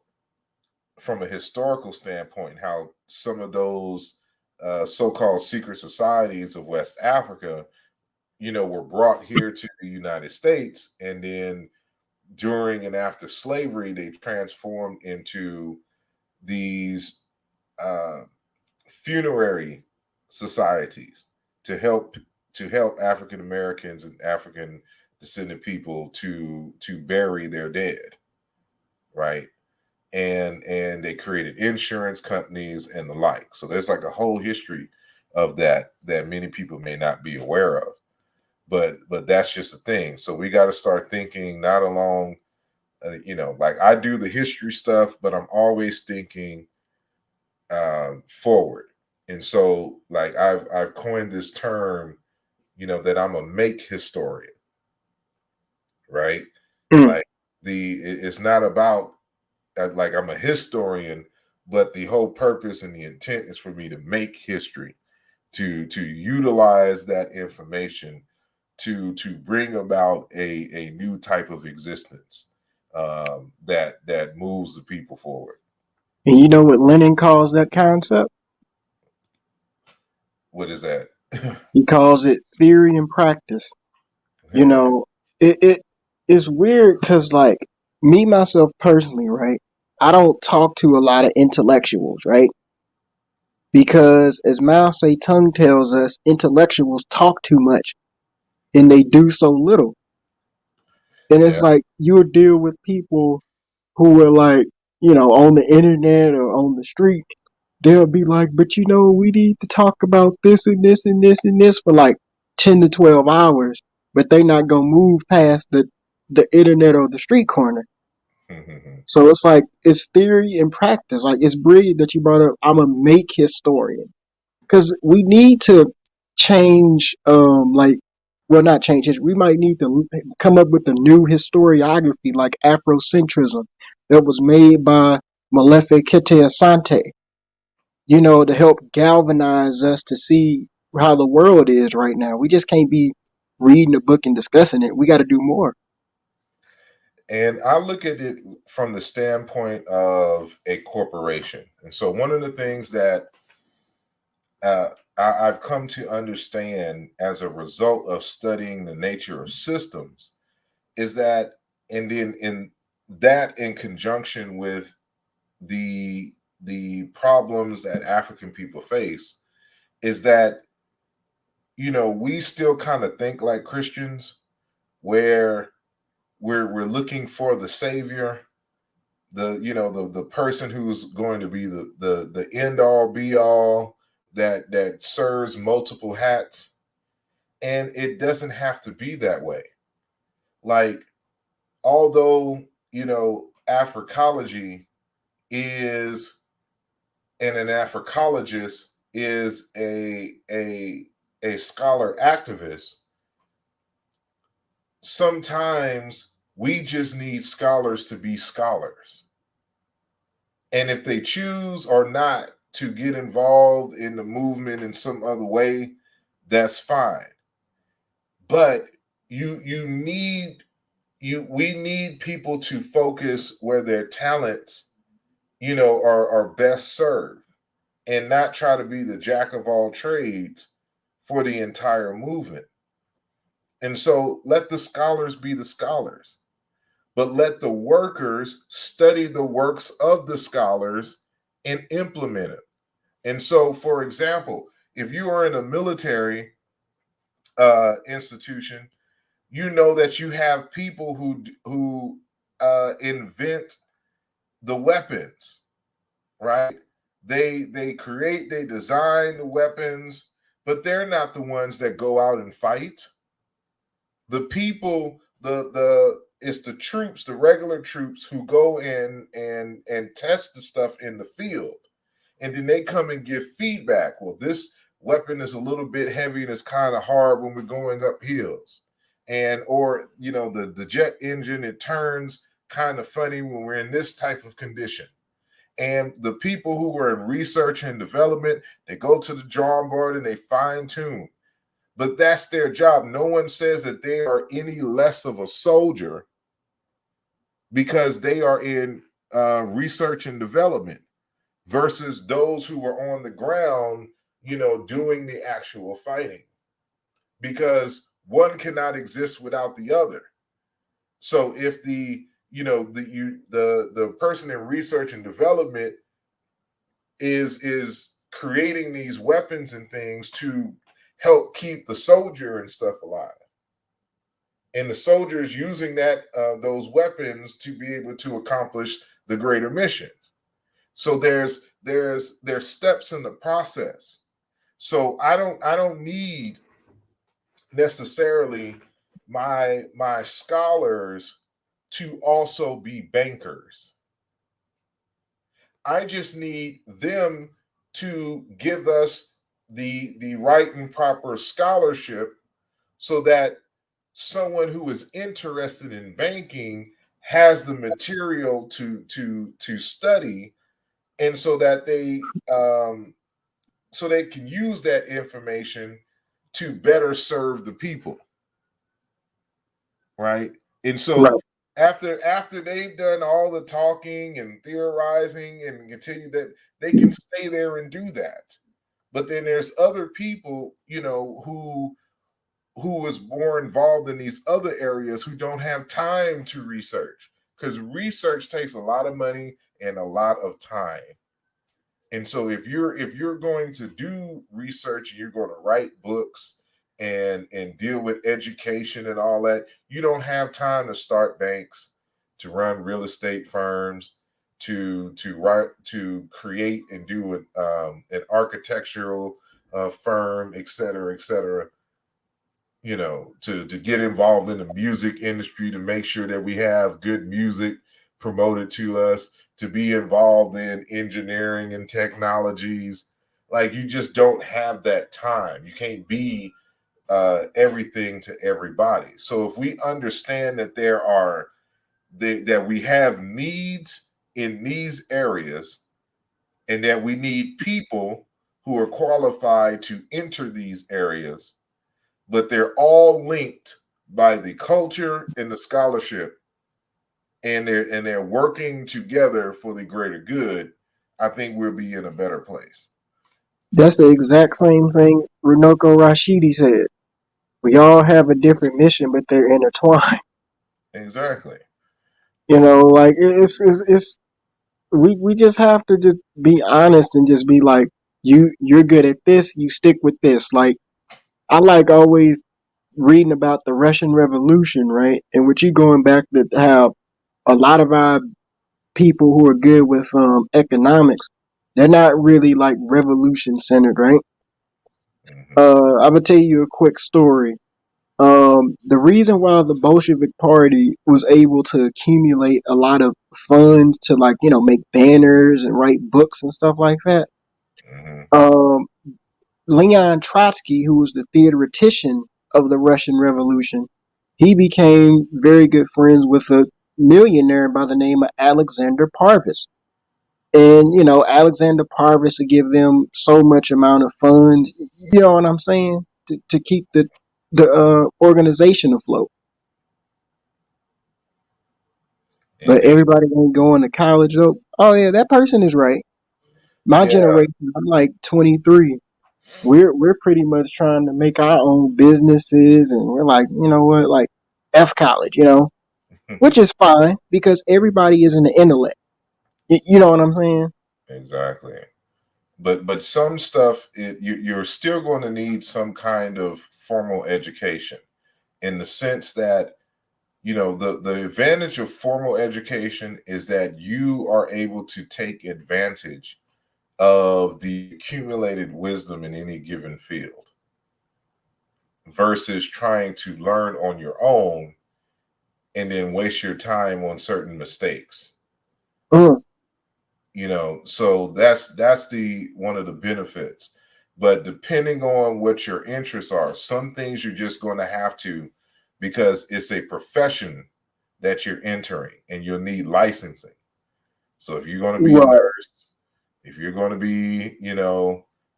from a historical standpoint how some of those so-called secret societies of West Africa, were brought here to the United States, and then during and after slavery, they transformed into these uh, funerary societies to help African Americans and African descendant people to bury their dead, right? And they created insurance companies and the like. So there's like a whole history of that many people may not be aware of. But that's just a thing. So we got to start thinking not along, like I do the history stuff, but I'm always thinking forward. And so, like I've coined this term, that I'm a make historian, right? Mm. Like it's not about like I'm a historian, but the whole purpose and the intent is for me to make history, to utilize that information to bring about a new type of existence that moves the people forward. And you know what Lenin calls that concept? What is that? He calls it theory and practice. You know, it is weird because like me myself personally, right? I don't talk to a lot of intellectuals, right? Because as Mao Zedong tells us, intellectuals talk too much and they do so little. And it's Yeah. like you'll deal with people who are like, on the internet or on the street. They'll be like, but we need to talk about this and this and this and this for like 10 to 12 hours, but they not going to move past the internet or the street corner. So it's like, it's theory and practice. Like, it's brilliant that you brought up, I'm a make historian. Because we need to change, well, not change it. We might need to come up with a new historiography, like Afrocentrism, that was made by Molefe Kete Asante, to help galvanize us to see how the world is right now. We just can't be reading a book and discussing it. We got to do more. And I look at it from the standpoint of a corporation. And so one of the things that I've come to understand as a result of studying the nature of systems is that, and then in that in conjunction with the problems that African people face, is that we still kind of think like Christians, where we're looking for the savior, the person who's going to be the end all be all, that serves multiple hats, and it doesn't have to be that way. Like, although Africology is, and an Africologist is a scholar activist, sometimes we just need scholars to be scholars. And if they choose or not to get involved in the movement in some other way, that's fine. But we need people to focus where their talents, are best served, and not try to be the jack of all trades for the entire movement. And so let the scholars be the scholars, but let the workers study the works of the scholars and implement it. And so, for example, if you are in a military institution, you know that you have people who invent the weapons, right? They create, they design the weapons, but they're not the ones that go out and fight. The people, the it's the troops, the regular troops who go in and test the stuff in the field, and then they come and give feedback. Well, this weapon is a little bit heavy and it's kind of hard when we're going up hills, and or the jet engine, it turns kind of funny when we're in this type of condition. And the people who were in research and development, they go to the drawing board and they fine tune. But that's their job. No one says that they are any less of a soldier because they are in research and development versus those who were on the ground, doing the actual fighting. Because one cannot exist without the other. So if the person in research and development is creating these weapons and things to help keep the soldier and stuff alive, and the soldiers using those weapons to be able to accomplish the greater missions. So there's steps in the process. So I don't need necessarily my scholars to also be bankers. I just need them to give us the right and proper scholarship so that someone who is interested in banking has the material to study, and so that they can use that information to better serve the people, right? And Right. so after they've done all the talking and theorizing and continue that, they can stay there and do that. But then there's other people, who is more involved in these other areas who don't have time to research, because research takes a lot of money and a lot of time. And so if you're going to do research and you're going to write books and deal with education and all that, you don't have time to start banks, to run real estate firms, to create and do an architectural firm, et cetera, et cetera. To get involved in the music industry, to make sure that we have good music promoted to us, to be involved in engineering and technologies. Like, you just don't have that time. You can't be everything to everybody. So if we understand that that we have needs in these areas, and that we need people who are qualified to enter these areas, but they're all linked by the culture and the scholarship, and they're working together for the greater good, I think we'll be in a better place. That's the exact same thing Runoko Rashidi said. We all have a different mission, but they're intertwined. Exactly. Like it's we just have to just be honest and just be like, you're good at this, you stick with this. Like, I like always reading about the Russian Revolution, right? And with you going back to how a lot of our people who are good with economics, they're not really like revolution centered, right? Mm-hmm. I'm gonna tell you a quick story. The reason why the Bolshevik Party was able to accumulate a lot of funds to, like, make banners and write books and stuff like that. Mm-hmm. Um, Leon Trotsky, who was the theoretician of the Russian Revolution, he became very good friends with a millionaire by the name of Alexander Parvis. And Alexander Parvis would give them so much amount of funds. You know what I'm saying? To keep the organization afloat. But And everybody ain't going to college though. Oh yeah, that person is right. My yeah, generation, I'm like 23. We're pretty much trying to make our own businesses, and we're like, you know what, like F college, which is fine because everybody is in the intellect. You know what I'm saying? exactly. But some stuff, you're still going to need some kind of formal education. in the sense that, the advantage of formal education is that you are able to take advantage of the accumulated wisdom in any given field versus trying to learn on your own and then waste your time on certain mistakes. Mm. So that's the one of the benefits. But depending on what your interests are, some things you're just going to have to, because it's a profession that you're entering and you'll need licensing. So if you're going to be a Right. nurse, if you're going to be,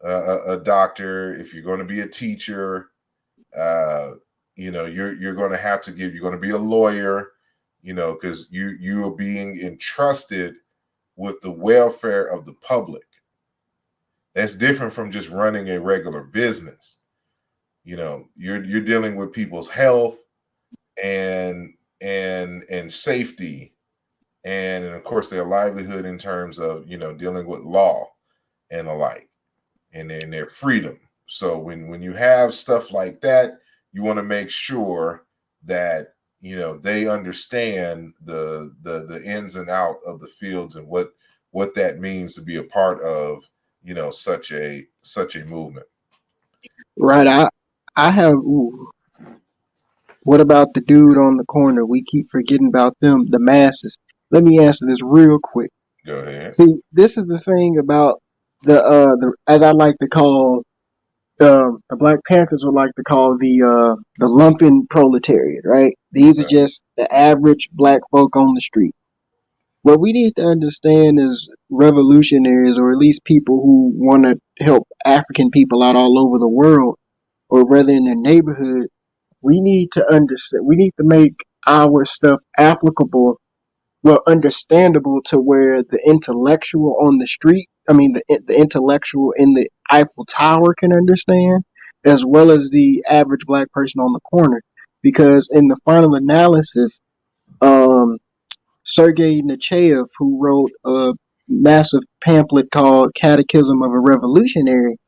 a doctor, if you're going to be a teacher, you're going to have to you're going to be a lawyer, because you are being entrusted with the welfare of the public. That's different from just running a regular business. You're dealing with people's health and safety, and of course their livelihood in terms of dealing with law and the like, and their freedom. So when you have stuff like that, you want to make sure that they understand the ins and out of the fields and what that means to be a part of such a movement. Right. I have. Ooh, what about the dude on the corner? We keep forgetting about them, the masses. Let me answer this real quick. Go ahead. See, this is the thing about the as I like to call the Black Panthers would like to call the lumpen proletariat, right? These are Okay. just the average black folk on the street. What we need to understand is revolutionaries, or at least people who want to help African people out all over the world, or rather in their neighborhood. We need to understand. We need to make our stuff applicable, well, understandable to where the intellectual on the street, I mean, the intellectual in the Eiffel Tower can understand, as well as the average black person on the corner. Because in the final analysis, um, Sergei Nechayev, who wrote a massive pamphlet called Catechism of a Revolutionary,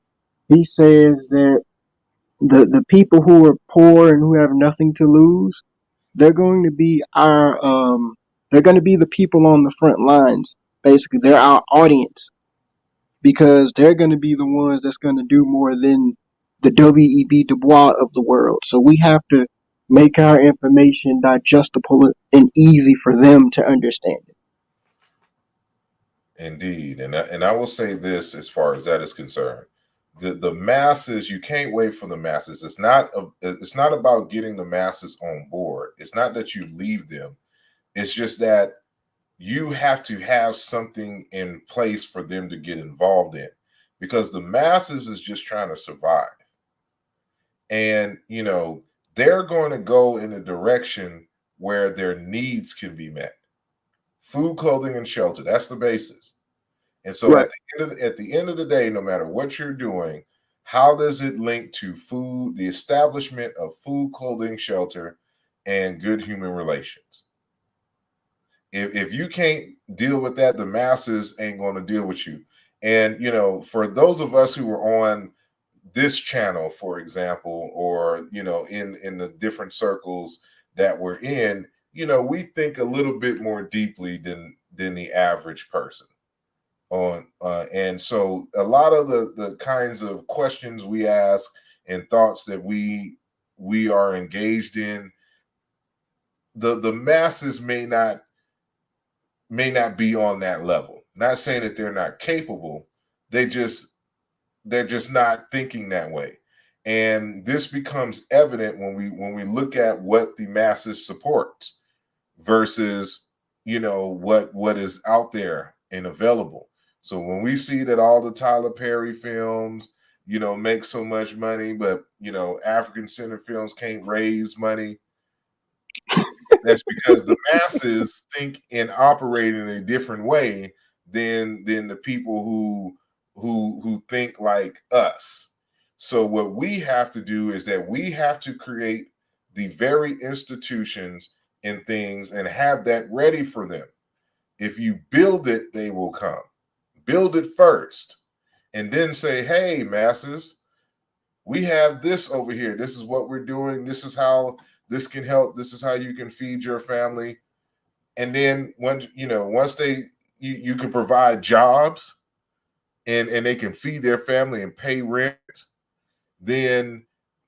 he says that the people who are poor and who have nothing to lose, they're going to be they're going to be the people on the front lines. Basically, they're our audience, because they're going to be the ones that's going to do more than the W.E.B. Du Bois of the world. So we have to make our information digestible and easy for them to understand it. Indeed, and I will say this as far as that is concerned. The masses, you can't wait for the masses. It's not about getting the masses on board. It's not that you leave them. It's just that you have to have something in place for them to get involved in, because the masses is just trying to survive. And they're going to go in a direction where their needs can be met. Food, clothing, and shelter. That's the basis. And so Right. at the end of the day, no matter what you're doing, how does it link to food, the establishment of food, clothing, shelter, and good human relations? If you can't deal with that, the masses ain't going to deal with you. And for those of us who are on this channel, for example, or in the different circles that we're in, we think a little bit more deeply than the average person on and so a lot of the kinds of questions we ask and thoughts that we are engaged in, the masses may not be on that level. Not saying that they're not capable, they're just not thinking that way. And this becomes evident when we look at what the masses supports versus what is out there and available. So when we see that all the Tyler Perry films make so much money, but African centered films can't raise money, that's because the masses think and operate in a different way than the people who think like us. So what we have to do is that we have to create the very institutions and things and have that ready for them. If you build it, they will come. Build it first and then say, hey, masses, we have this over here. This is what we're doing. This is how This can help. This is how you can feed your family. And then once you can provide jobs and they can feed their family and pay rent, then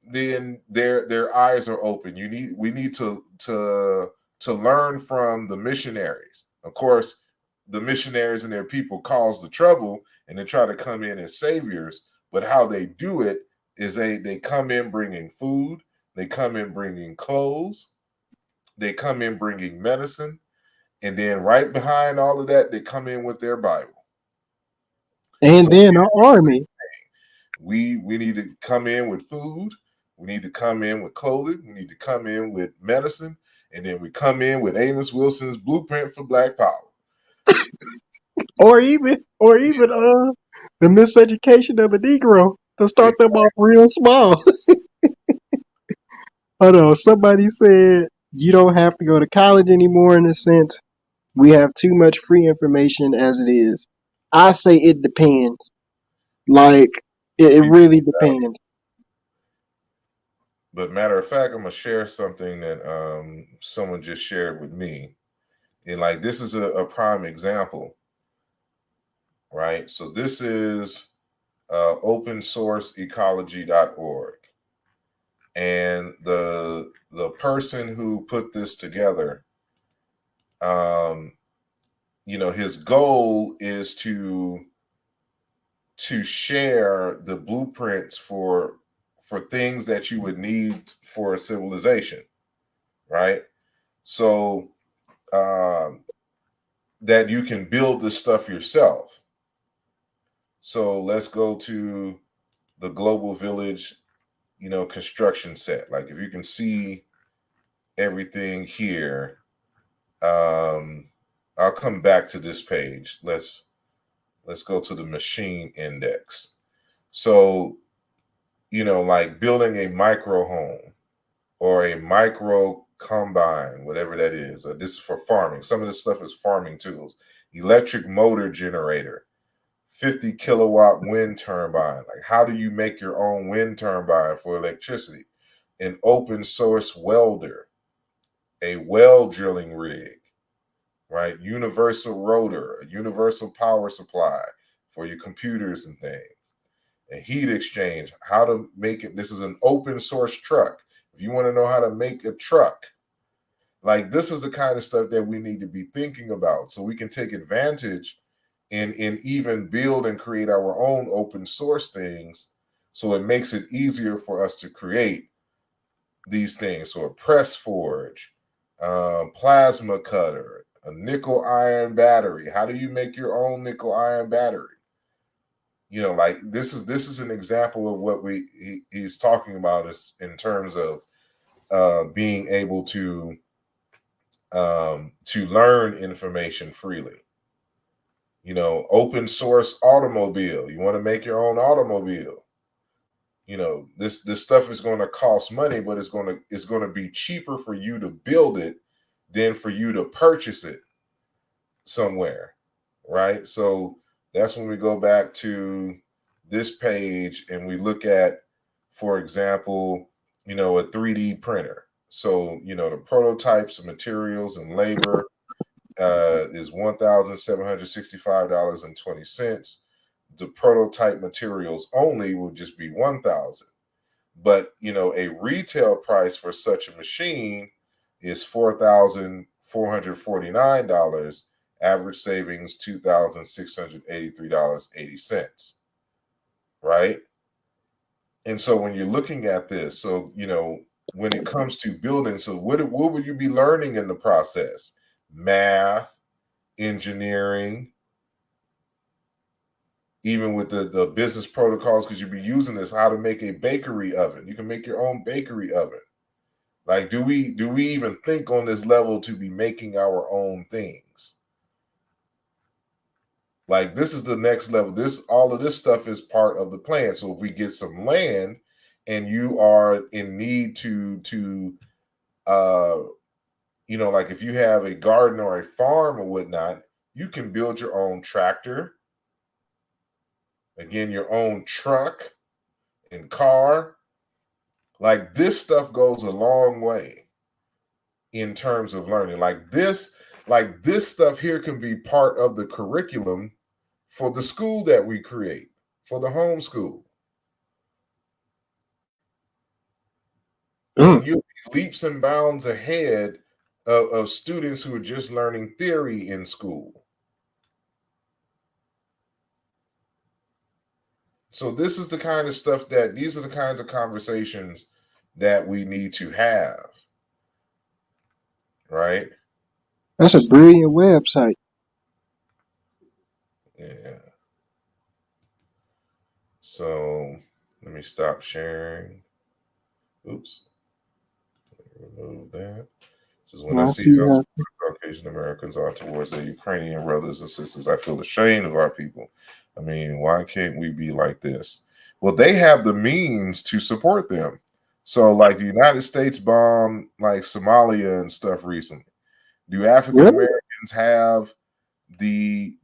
their eyes are open. We need to learn from the missionaries. Of course, the missionaries and their people cause the trouble and they try to come in as saviors, but how they do it is they come in bringing food, they come in bringing clothes, they come in bringing medicine, and then right behind all of that, they come in with their Bible. And So then our army. we need to come in with food, we need to come in with clothing, we need to come in with medicine, and then we come in with Amos Wilson's blueprint for Black Power. Or even the miseducation of a Negro to start them off real small. Hold on, somebody said you don't have to go to college anymore in a sense. We have too much free information as it is. I say it depends. Like it really depends. But matter of fact, I'm gonna share something that someone just shared with me, and like this is a prime example, right? So this is opensourceecology.org, and the person who put this together, his goal is to share the blueprints for things that you would need for a civilization, right? So that you can build this stuff yourself. So let's go to the Global Village, construction set. Like if you can see everything here, I'll come back to this page. Let's go to the machine index. So, like building a micro home or a micro combine, whatever that is. This is for farming. Some of this stuff is farming tools. Electric motor generator, 50 kilowatt wind turbine. Like, how do you make your own wind turbine for electricity? An open source welder, a well drilling rig, right? Universal rotor, a universal power supply for your computers and things. A heat exchange, how to make it. This is an open source truck. If you want to know how to make a truck, like this is the kind of stuff that we need to be thinking about so we can take advantage and even build and create our own open source things, so it makes it easier for us to create these things. So a press forge, plasma cutter, a nickel iron battery. How do you make your own nickel iron battery? Like this is an example of what he's talking about is in terms of being able to learn information freely. Open source automobile. You want to make your own automobile. This stuff is going to cost money, but it's going to be cheaper for you to build it than for you to purchase it somewhere, right? So that's when we go back to this page and we look at, for example, a 3D printer. So, the prototypes of materials and labor is $1,765.20. The prototype materials only will just be $1,000. But, a retail price for such a machine is $4,449. Average savings $2,683.80. Right? And so when you're looking at this, so when it comes to building, so what would you be learning in the process? Math, engineering, even with the business protocols, because you'll be using this, how to make a bakery oven. You can make your own bakery oven. Like, do we even think on this level to be making our own things? Like, this is the next level. All of this stuff is part of the plan. So if we get some land and you are in need to like if you have a garden or a farm or whatnot, you can build your own tractor. Again, your own truck and car. Like, this stuff goes a long way. in terms of learning. Like this stuff here can be part of the curriculum for the school that we create, for the homeschool. And you'll be leaps and bounds ahead of students who are just learning theory in school. So this is the kind of stuff these are the kinds of conversations that we need to have. Right? That's a brilliant website. Yeah. So let me stop sharing. Oops. Remove that. This is when I see how Caucasian Americans are towards their Ukrainian brothers and sisters. I feel ashamed of our people. I mean, why can't we be like this? Well, they have the means to support them. So, like the United States bombed like Somalia and stuff recently. Do African Americans have the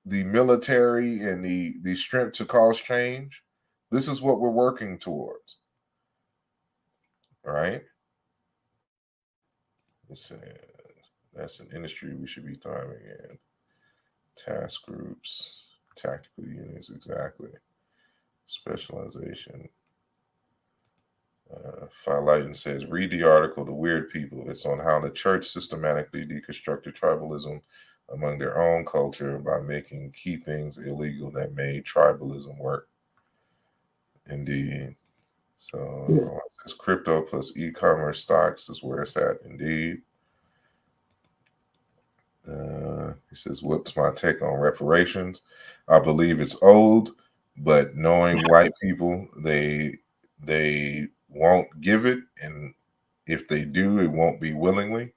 military and the strength to cause change? This is what we're working towards. Right? Listen, that's an industry we should be thriving in. Task groups, tactical units, exactly. Specialization. Philighton says, read the article, The Weird People. It's on how the church systematically deconstructed tribalism among their own culture by making key things illegal that made tribalism work. Indeed. So it says crypto plus e-commerce stocks is where it's at. Indeed. He says, what's my take on reparations? I believe it's old, but knowing white people, they won't give it, and if they do, it won't be willingly.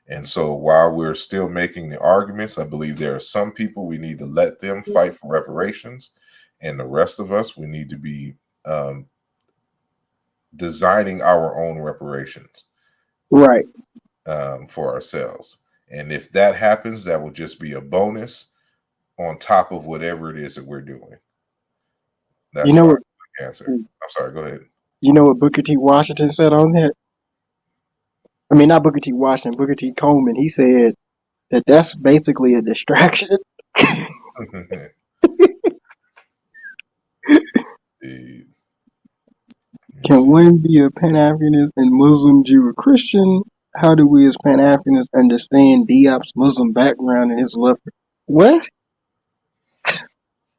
And so while we're still making the arguments, I believe there are some people we need to let them fight for reparations, and the rest of us, we need to be designing our own reparations, right, for ourselves. And if that happens, that will just be a bonus on top of whatever it is that we're doing. That's my answer. I'm sorry, go ahead. You know what Booker T. Washington said on that? I mean, not Booker T. Washington, Booker T. Coleman. He said that that's basically a distraction. Can one be a Pan-Africanist and Muslim, Jew, or Christian? How do we as Pan-Africanists understand Diop's Muslim background and his love for what?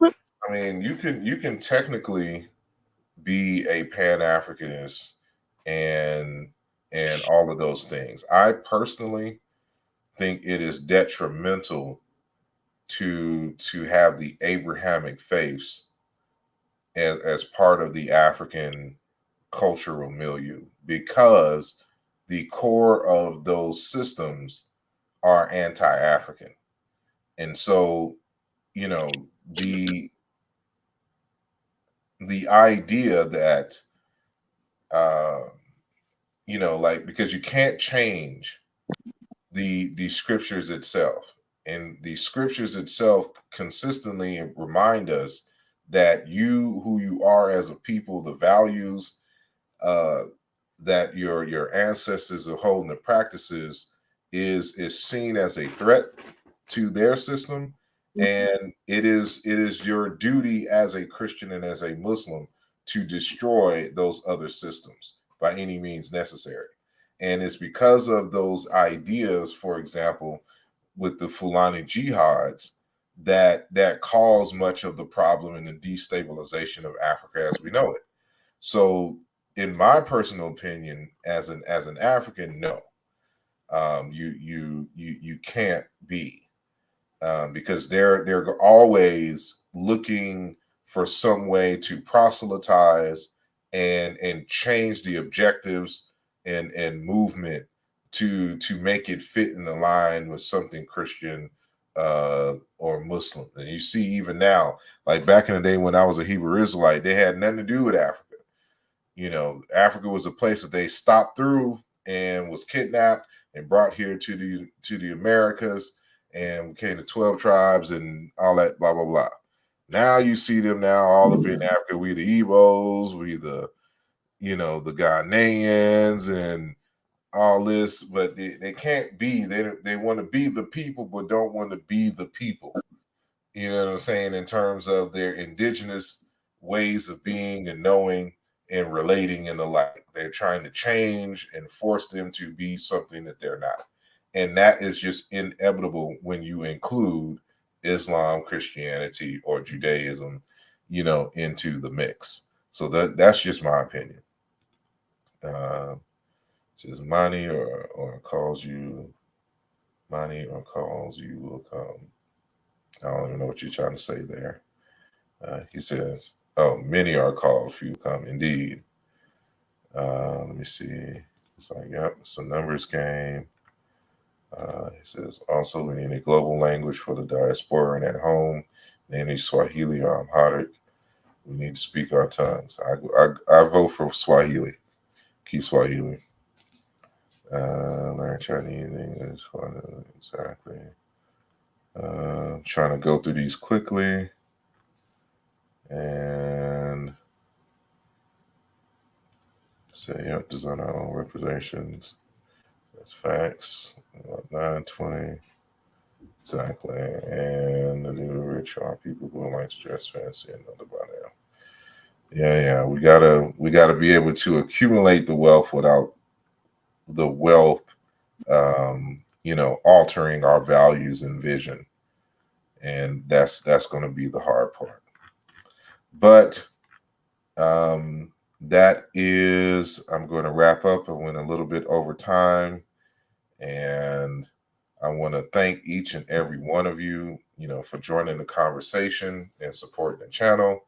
I mean, you can technically be a Pan-Africanist and all of those things. I personally think it is detrimental to have the Abrahamic faith as part of the African cultural milieu, because the core of those systems are anti-African. And so, you know, the idea that you know, like, because you can't change the scriptures itself, and the scriptures itself consistently remind us that who you are as a people, the values that your ancestors are holding, the practices is seen as a threat to their system, and it is your duty as a Christian and as a Muslim to destroy those other systems by any means necessary. And it's because of those ideas, for example, with the Fulani jihads, that caused much of the problem and the destabilization of Africa as we know it. So, in my personal opinion, as an African, no, you can't be, because they're always looking for some way to proselytize and change the objectives and movement to make it fit in the line with something Christian or Muslim. And you see, even now, like back in the day when I was a Hebrew Israelite, they had nothing to do with Africa. You know, Africa was a place that they stopped through and was kidnapped and brought here to the Americas, and became the 12 tribes and all that, blah, blah, blah. Now you see them now all up in Africa. We the Igbos, we the, you know, the Ghanaians and all this, but they can't be. They want to be the people, but don't want to be the people. You know what I'm saying? In terms of their indigenous ways of being and knowing and relating and the like. They're trying to change and force them to be something that they're not. And that is just inevitable when you include Islam, Christianity, or Judaism, into the mix. So that's just my opinion. Says money or calls you will come. I don't even know what you're trying to say there. He says, oh, many are called, few come indeed. Let me see. It's like, yep, it's a numbers game. He says, also, we need a global language for the diaspora and at home, namely Swahili or Amharic. We need to speak our tongues. I vote for Swahili. Keep Swahili. Learn Chinese, English, exactly. Trying to go through these quickly. And say, yep, design our own representations. That's facts. 920. Exactly. And the new rich are people who like to dress fancy and know by now. Yeah. We gotta be able to accumulate the wealth without the wealth altering our values and vision. And that's gonna be the hard part. But that is, I'm going to wrap up. I went a little bit over time, and I want to thank each and every one of you, for joining the conversation and supporting the channel.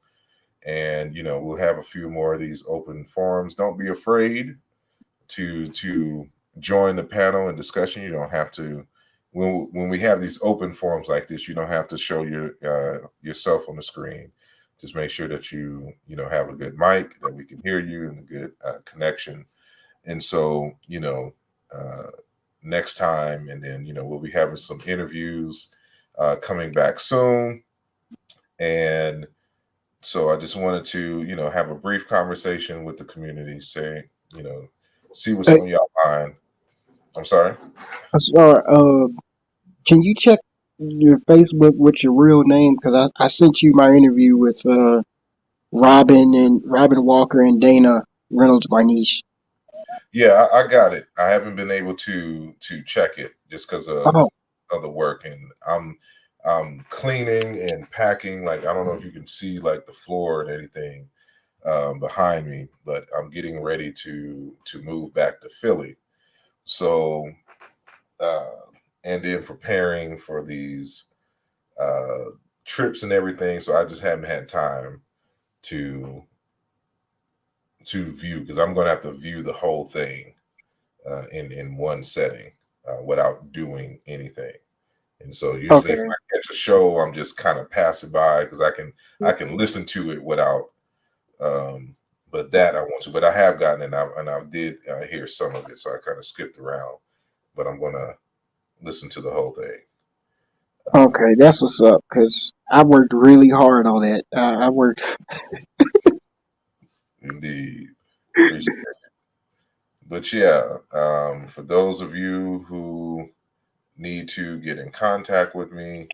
And, we'll have a few more of these open forums. Don't be afraid to join the panel and discussion. You don't have to, when we have these open forums like this, you don't have to show yourself on the screen. Just make sure that you have a good mic, that we can hear you, and a good connection. And so, next time, and then, we'll be having some interviews coming back soon. And so I just wanted to, have a brief conversation with the community, say, see what's on your mind. I'm sorry. Sorry, can you check your Facebook with your real name? Because I sent you my interview with Robin Walker and Dana Reynolds Barniche. Yeah, I got it. I haven't been able to check it just because of Oh, other work, and I'm cleaning and packing. Like, I don't know if you can see like the floor and anything behind me, but I'm getting ready to move back to Philly. So and then preparing for these trips and everything. So I just haven't had time to view, because I'm going to have to view the whole thing in one setting without doing anything. And so usually if okay. I catch a show, I'm just kind of passing by, because I can listen to it without. But that I want to. But I have gotten it, and I did hear some of it, so I kind of skipped around. But I'm gonna listen to the whole thing. Okay, that's what's up. Cause I worked really hard on that. I worked. Indeed, appreciate it. But yeah, for those of you who need to get in contact with me,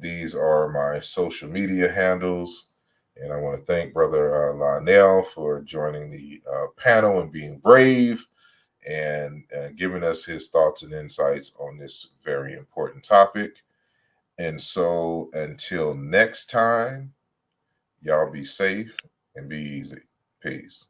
these are my social media handles. And I want to thank Brother Lionel for joining the panel and being brave and giving us his thoughts and insights on this very important topic. And so until next time, y'all be safe and be easy. Peace.